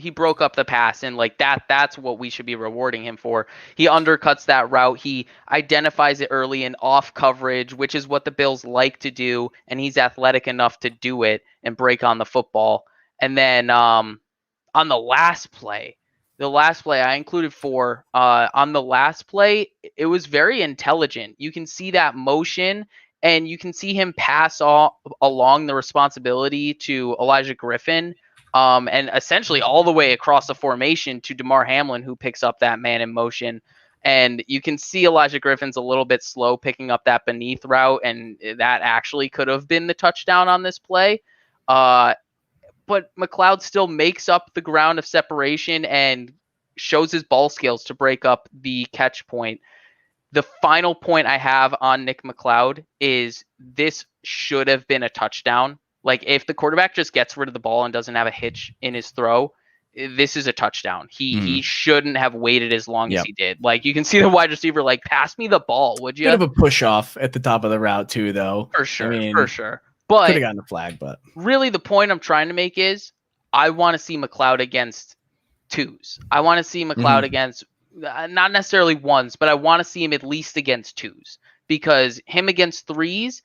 up the pass, and like that's what we should be rewarding him for. He undercuts that route. He identifies it early in off coverage, which is what the Bills like to do, and he's athletic enough to do it and break on the football. And then on the last play I included 4. On the last play, it was very intelligent. You can see that motion. And you can see him pass along the responsibility to Elijah Griffin and essentially all the way across the formation to Damar Hamlin, who picks up that man in motion. And you can see Elijah Griffin's a little bit slow picking up that beneath route, and that actually could have been the touchdown on this play. But McCloud still makes up the ground of separation and shows his ball skills to break up the catch point. The final point I have on Nick McCloud is this should have been a touchdown. Like if the quarterback just gets rid of the ball and doesn't have a hitch in his throw, this is a touchdown. He shouldn't have waited as long as he did. Like you can see the wide receiver like, pass me the ball, would you? Bit of a push off at the top of the route too, though. For sure. But could have gotten the flag, but really the point I'm trying to make is I want to see McCloud against 2s. I want to see McCloud against not necessarily 1s, but I want to see him at least against 2s, because him against 3s,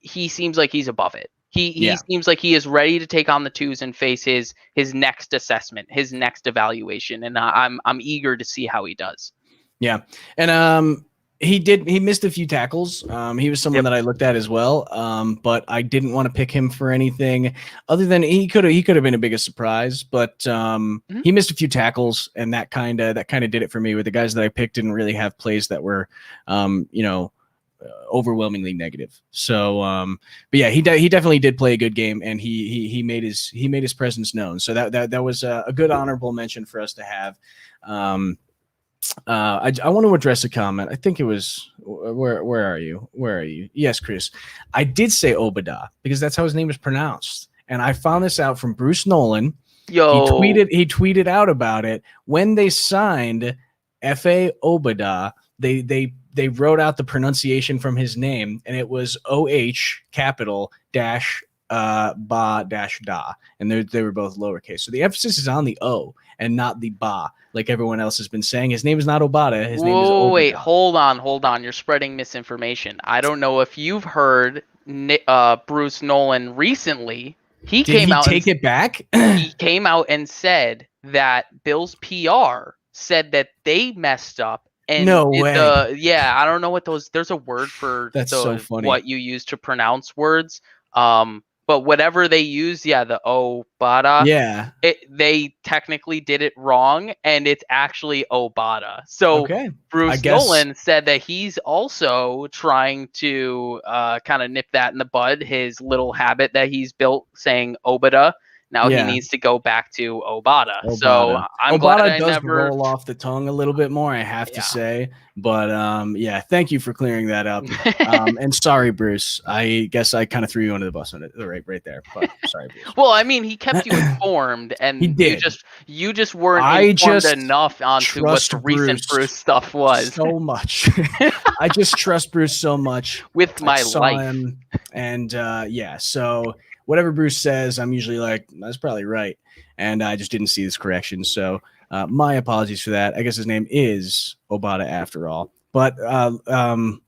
he seems like he's above it. He seems like he is ready to take on the twos and face his next assessment, his next evaluation, and I'm eager to see how he does. Yeah, and he missed a few tackles. He was someone that I looked at as well, but I didn't want to pick him for anything other than he could have been a biggest surprise. But he missed a few tackles, and that kind of did it for me. With the guys that I picked didn't really have plays that were overwhelmingly negative. So, but yeah, he definitely did play a good game, and he made his presence known. So that was a good honorable mention for us to have. I want to address a comment. I think it was where are you? Yes, Chris. I did say Obada because that's how his name is pronounced, and I found this out from Bruce Nolan. Yo, he tweeted out about it when they signed F.A. Obada. They wrote out the pronunciation from his name, and it was O-H capital dash ba dash da, and they were both lowercase. So the emphasis is on the O and not the ba, like everyone else has been saying. His name is not Obada. His name is Obada. Wait, hold on. You're spreading misinformation. I don't know if you've heard Bruce Nolan recently. He Did he take it back? He came out and said that Bill's PR said that they messed up. And no way. I don't know what those. There's a word for that's so funny. What you use to pronounce words. But whatever they use, the Obada. Yeah. They technically did it wrong, and it's actually Obada. So Bruce Nolan said that he's also trying to kind of nip that in the bud. His little habit that he's built saying Obada. Now he needs to go back to Obada. So I'm glad I does never roll off the tongue a little bit more, I have to say. But thank you for clearing that up. And sorry, Bruce. I guess I kind of threw you under the bus on it right there. But sorry, Bruce. Well, I mean, he kept you informed, and he did. You just weren't informed enough onto what the recent Bruce stuff was. So much. I just trust Bruce so much with my life. Him, and so. Whatever Bruce says, I'm usually like, that's probably right. And I just didn't see this correction. So my apologies for that. I guess his name is Obada after all. But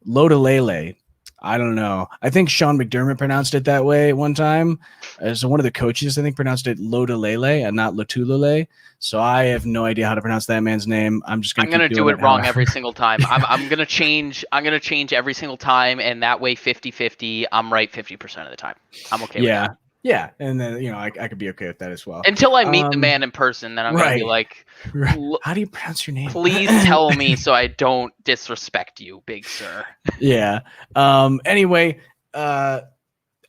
Lodalele, I don't know. I think Sean McDermott pronounced it that way one time. So one of the coaches, I think, pronounced it Lodalele and not Lotulele. So I have no idea how to pronounce that man's name. I'm gonna do it wrong every single time. I'm gonna change every single time, and that way 50-50, I'm right 50% of the time. I'm okay with that. Yeah, and then I could be okay with that as well. Until I meet the man in person, then I'm gonna be like, how do you pronounce your name? Please tell me so I don't disrespect you, big sir. Yeah. Anyway,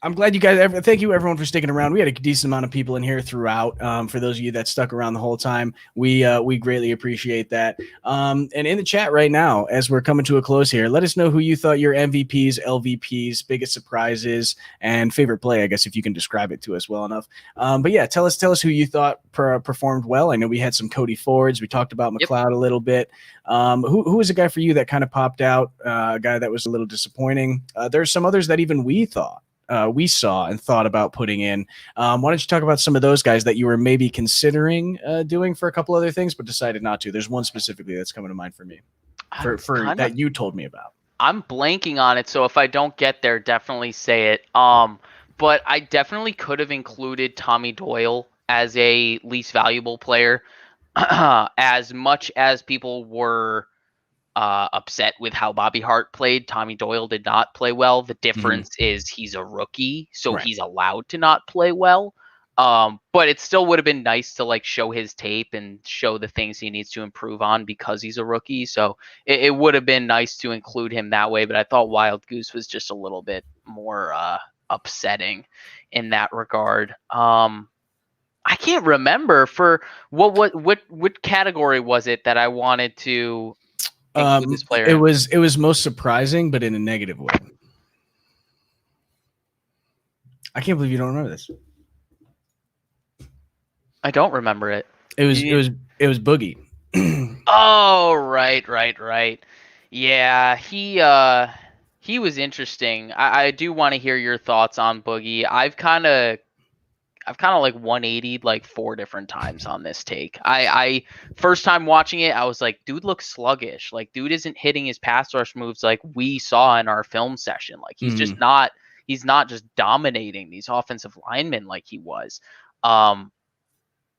I'm glad you guys. Thank you, everyone, for sticking around. We had a decent amount of people in here throughout. For those of you that stuck around the whole time, we greatly appreciate that. And in the chat right now, as we're coming to a close here, let us know who you thought your MVPs, LVPs, biggest surprises, and favorite play. I guess if you can describe it to us well enough. But yeah, tell us who you thought performed well. I know we had some Cody Fords. We talked about McCloud a little bit. Who was a guy for you that kind of popped out? A guy that was a little disappointing. There's some others that even we saw and thought about putting in. Why don't you talk about some of those guys that you were maybe considering doing for a couple other things, but decided not to? There's one specifically that's coming to mind for me that you told me about. I'm blanking on it, so if I don't get there, definitely say it. But I definitely could have included Tommy Doyle as a least valuable player. As much as people were upset with how Bobby Hart played, Tommy Doyle did not play well. The difference is he's a rookie, so he's allowed to not play well. But it still would have been nice to show his tape and show the things he needs to improve on because he's a rookie. So it would have been nice to include him that way. But I thought Wildgoose was just a little bit more upsetting in that regard. I can't remember for what category was it that I wanted to. This player. It was most surprising, but in a negative way. I can't believe you don't remember this. I don't remember it. It was Boogie. Oh, right. Yeah, he was interesting. I do want to hear your thoughts on Boogie. I've kind of 180'd 4 different times on this take. I first time watching it, I was like, dude looks sluggish. Dude isn't hitting his pass rush moves like we saw in our film session. He's just not he's not just dominating these offensive linemen like he was.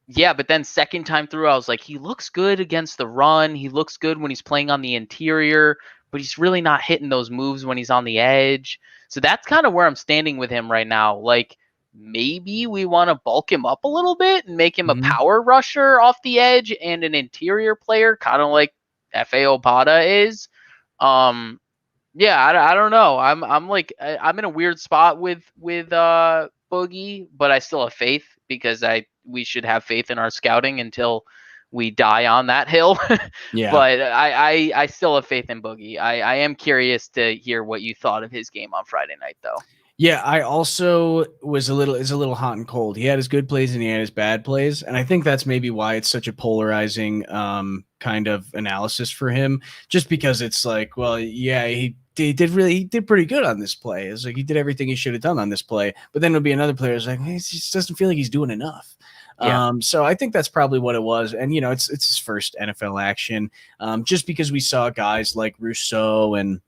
Yeah, but then second time through, I was like, he looks good against the run. He looks good when he's playing on the interior, but he's really not hitting those moves when he's on the edge. So that's kind of where I'm standing with him right now. Like, maybe we want to bulk him up a little bit and make him a power rusher off the edge and an interior player, kind of like F.A. Obata is. Yeah, I don't know. I'm like I'm in a weird spot with Boogie, but I still have faith because we should have faith in our scouting until we die on that hill. Yeah. But I still have faith in Boogie. I am curious to hear what you thought of his game on Friday night, though. Yeah, I also is a little hot and cold. He had his good plays and he had his bad plays, and I think that's maybe why it's such a polarizing kind of analysis for him. Just because it's like, well, yeah, he did pretty good on this play. It's like he did everything he should have done on this play, but then there'll be another player who's like, he just doesn't feel like he's doing enough. Yeah. So I think that's probably what it was. And, you know, it's his first NFL action. Just because we saw guys like Rousseau and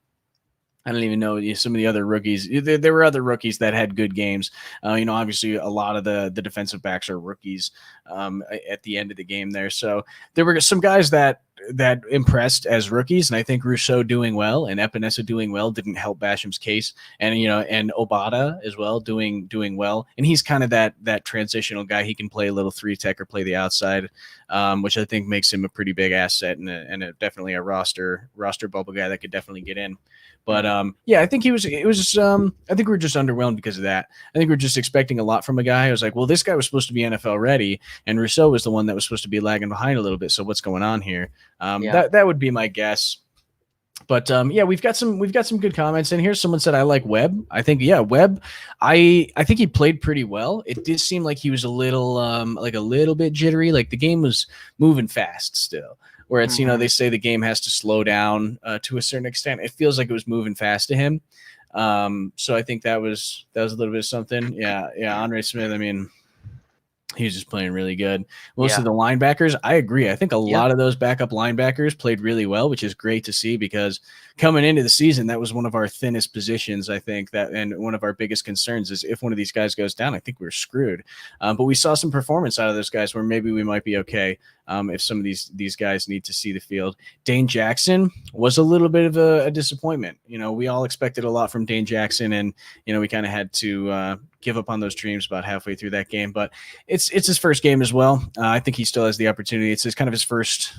I don't even know some of the other rookies. There were other rookies that had good games. You know, obviously a lot of the defensive backs are rookies at the end of the game there. So there were some guys that impressed as rookies, and I think Rousseau doing well and Epinesa doing well didn't help Basham's case, and you know, and Obata as well doing well, and he's kind of that transitional guy. He can play a little 3-tech or play the outside, which I think makes him a pretty big asset and definitely a roster bubble guy that could definitely get in. But yeah, I think I think we were just underwhelmed because of that. I think we're just expecting a lot from a guy. I was like, well, this guy was supposed to be NFL ready, and Rousseau was the one that was supposed to be lagging behind a little bit. So what's going on here? That would be my guess. But yeah, we've got some good comments in here. Someone said I like Webb. I think Webb. I think he played pretty well. It did seem like he was a little bit jittery. Like the game was moving fast still. Where it's, you know, they say the game has to slow down to a certain extent. It feels like it was moving fast to him. So I think that was a little bit of something. Yeah. Andre Smith, I mean, he was just playing really good. Most of the linebackers, I agree. I think a lot of those backup linebackers played really well, which is great to see because coming into the season, that was one of our thinnest positions, I think, and one of our biggest concerns is if one of these guys goes down, I think we're screwed. But we saw some performance out of those guys where maybe we might be okay if some of these guys need to see the field. Dane Jackson was a little bit of a disappointment. You know, we all expected a lot from Dane Jackson, and, you know, we kind of had to give up on those dreams about halfway through that game, but it's his first game as well. I think he still has the opportunity. It's kind of his first.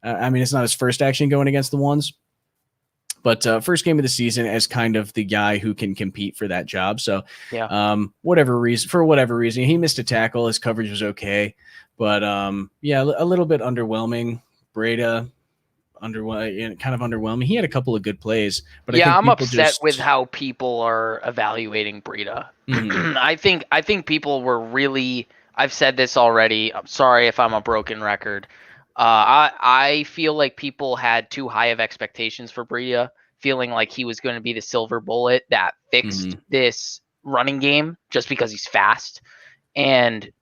I mean, it's not his first action going against the ones, but first game of the season as kind of the guy who can compete for that job. So, for whatever reason, he missed a tackle. His coverage was okay, but yeah, a little bit underwhelming. Breda. Kind of underwhelming. He had a couple of good plays, but I think I'm upset with how people are evaluating Breida. Mm-hmm. I think people were really. I've said this already. I'm sorry if I'm a broken record. I feel like people had too high of expectations for Breida, feeling like he was going to be the silver bullet that fixed this running game just because he's fast, and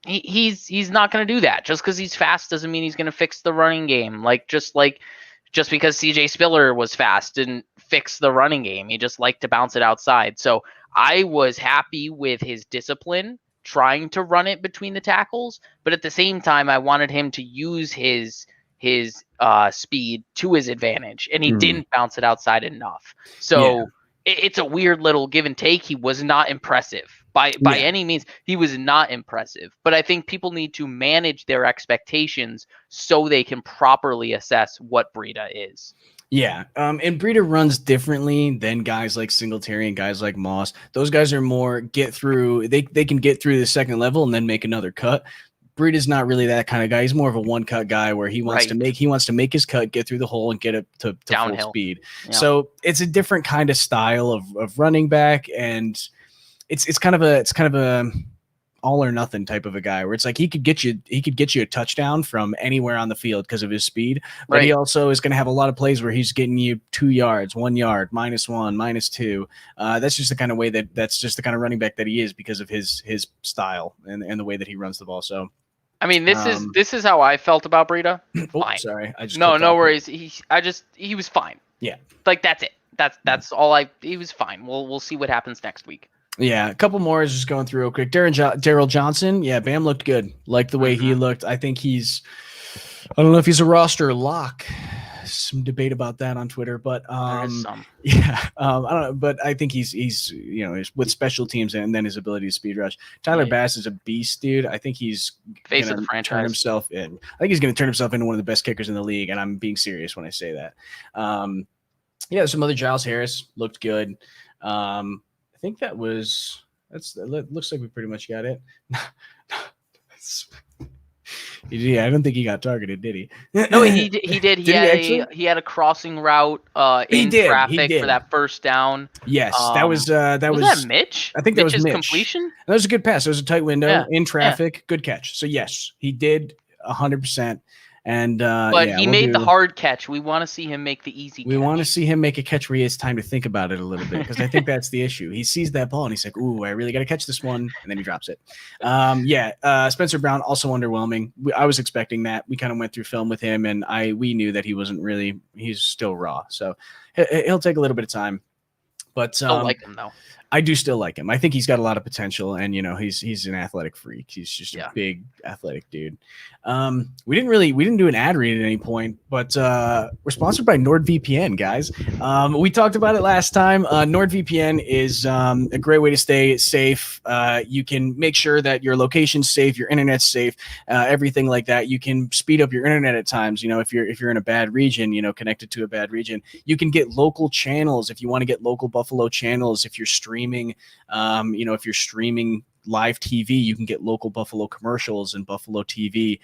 he's not going to do that. Just because he's fast doesn't mean he's going to fix the running game. Just because CJ Spiller was fast didn't fix the running game. He just liked to bounce it outside. So I was happy with his discipline trying to run it between the tackles, but at the same time, I wanted him to use his speed to his advantage, and he didn't bounce it outside enough. So it's a weird little give and take. He was not impressive. By any means, he was not impressive. But I think people need to manage their expectations so they can properly assess what Breida is. Yeah, and Breida runs differently than guys like Singletary and guys like Moss. Those guys are more get through. They can get through the second level and then make another cut. Breida's not really that kind of guy. He's more of a one cut guy where he wants to make his cut, get through the hole, and get up to full speed. Yeah. So it's a different kind of style of running back, and it's kind of a all or nothing type of a guy where it's like he could get you a touchdown from anywhere on the field because of his speed, but he also is going to have a lot of plays where he's getting you 2 yards, 1 yard, -1, -2. That's just the kind of way that's just the kind of running back that he is because of his style and the way that he runs the ball. So, I mean, this is how I felt about Breida. Oh, sorry, I just no worries. He was fine. Yeah, like that's it. That's all he was fine. We'll see what happens next week. Yeah, a couple more is just going through real quick. Daryl Johnson, yeah, Bam looked good. Like the way he looked. I think I don't know if he's a roster lock. Some debate about that on Twitter, but there is some. Yeah, I don't know, but I think he's with special teams and then his ability to speed rush. Tyler Bass is a beast, dude. I think he's face of the franchise. Turn himself in. I think he's going to turn himself into one of the best kickers in the league, and I'm being serious when I say that. Some other Giles Harris looked good. I think that looks like we pretty much got it. Yeah, I don't think he got targeted, did he? No, he did. He had a crossing route in traffic for that first down. Yes, that was that Mitch? I think that was Mitch. Completion. That was a good pass. It was a tight window in traffic. Good catch. So yes, he did 100%. And but he made the hard catch. We want to see him make the easy catch. We want to see him make a catch where he has time to think about it a little bit, because I think that's the issue. He sees that ball and he's like, ooh, I really got to catch this one. And then he drops it. Spencer Brown, also underwhelming. I was expecting that. We kind of went through film with him, and we knew that he's still raw. So he'll take a little bit of time. But still like him, though. I do still like him. I think he's got a lot of potential, and he's an athletic freak. He's just a big athletic dude. We didn't do an ad read at any point, but we're sponsored by NordVPN, guys. We talked about it last time. NordVPN is a great way to stay safe. You can make sure that your location's safe, your internet's safe, everything like that. You can speed up your internet at times. If you're in a bad region, connected to a bad region, you can get local channels if you want to get local Buffalo channels. If you're streaming, if you're streaming live TV, you can get local Buffalo commercials and Buffalo TV.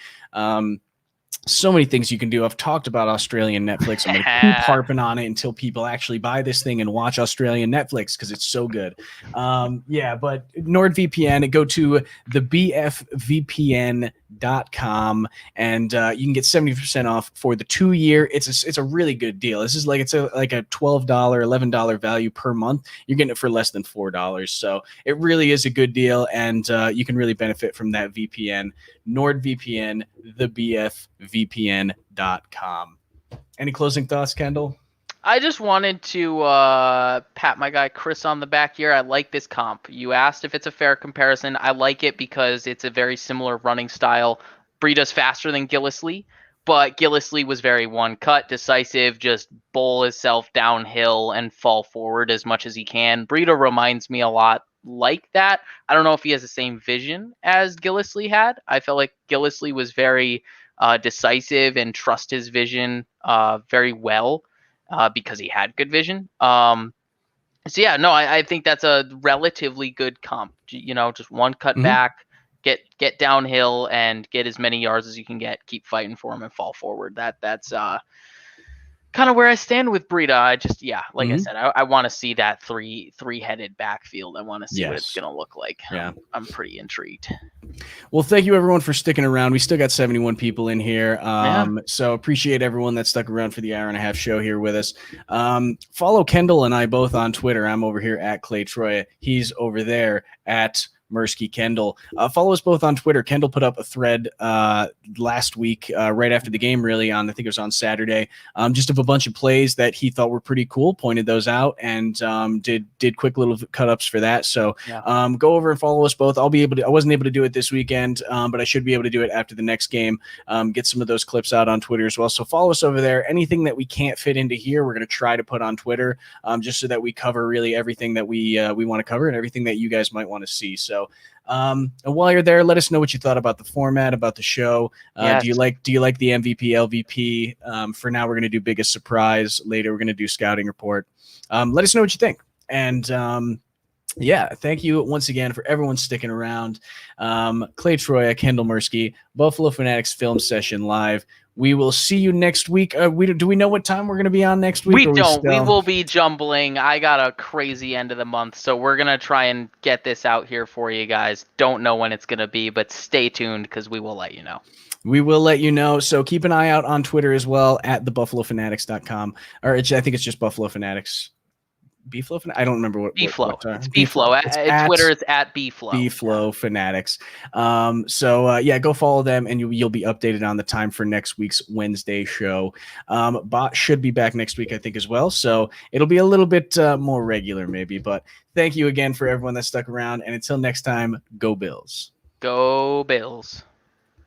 So many things you can do. I've talked about Australian Netflix. I'm going to keep harping on it until people actually buy this thing and watch Australian Netflix, because it's so good. But NordVPN, go to the bfvpn.com and you can get 70% off for the 2-year. It's a really good deal. This is like a $12, $11 value per month. You're getting it for less than $4. So it really is a good deal, and you can really benefit from that VPN. NordVPN, thebfvpn.com. Any closing thoughts, Kendall? I just wanted to pat my guy Chris on the back here. I like this comp. You asked if it's a fair comparison. I like it because it's a very similar running style. Breida's faster than Gillislee, but Gillislee was very one-cut, decisive, just bowl himself downhill and fall forward as much as he can. Breida reminds me a lot like that. I don't know if he has the same vision as Gillislee had. I felt like Gillislee was very decisive and trust his vision very well because he had good vision. I think that's a relatively good comp. Just one cut back, get downhill and get as many yards as you can get. Keep fighting for him and fall forward. That's kind of where I stand with Breida. I just, I said, I want to see that three-headed backfield. I want to see what it's going to look like. Yeah. I'm pretty intrigued. Well, thank you everyone for sticking around. We still got 71 people in here. So appreciate everyone that stuck around for the hour-and-a-half show here with us. Follow Kendall and I both on Twitter. I'm over here at Clay Troya. He's over there at Mursky Kendall. Follow us both on Twitter. Kendall put up a thread last week, right after the game, really, I think it was on Saturday, just of a bunch of plays that he thought were pretty cool, pointed those out, and did quick little cut-ups for that. So go over and follow us both. I wasn't able to do it this weekend, but I should be able to do it after the next game. Get some of those clips out on Twitter as well. So follow us over there. Anything that we can't fit into here, we're going to try to put on Twitter, just so that we cover really everything that we want to cover and everything that you guys might want to see. So and while you're there, let us know what you thought about the format, about the show. Do you like the MVP, LVP? For now, we're going to do biggest surprise. Later, we're going to do scouting report. Let us know what you think. And thank you once again for everyone sticking around. Clay Troya, Kendall Mursky, Buffalo Fanatics Film Session Live. We will see you next week. Do we know what time we're going to be on next week? We don't. We will be jumbling. I got a crazy end of the month, so we're going to try and get this out here for you guys. Don't know when it's going to be, but stay tuned because we will let you know. We will let you know. So keep an eye out on Twitter as well at thebuffalofanatics.com. Or I think it's just Buffalo Fanatics. B-Flow? I don't remember what B-Flow. what It's B-Flow. Twitter is at B-Flow. B-Flow Fanatics. So go follow them, and you'll be updated on the time for next week's Wednesday show. Bot should be back next week, I think, as well. So it'll be a little bit more regular, maybe. But thank you again for everyone that stuck around. And until next time, go Bills. Go Bills.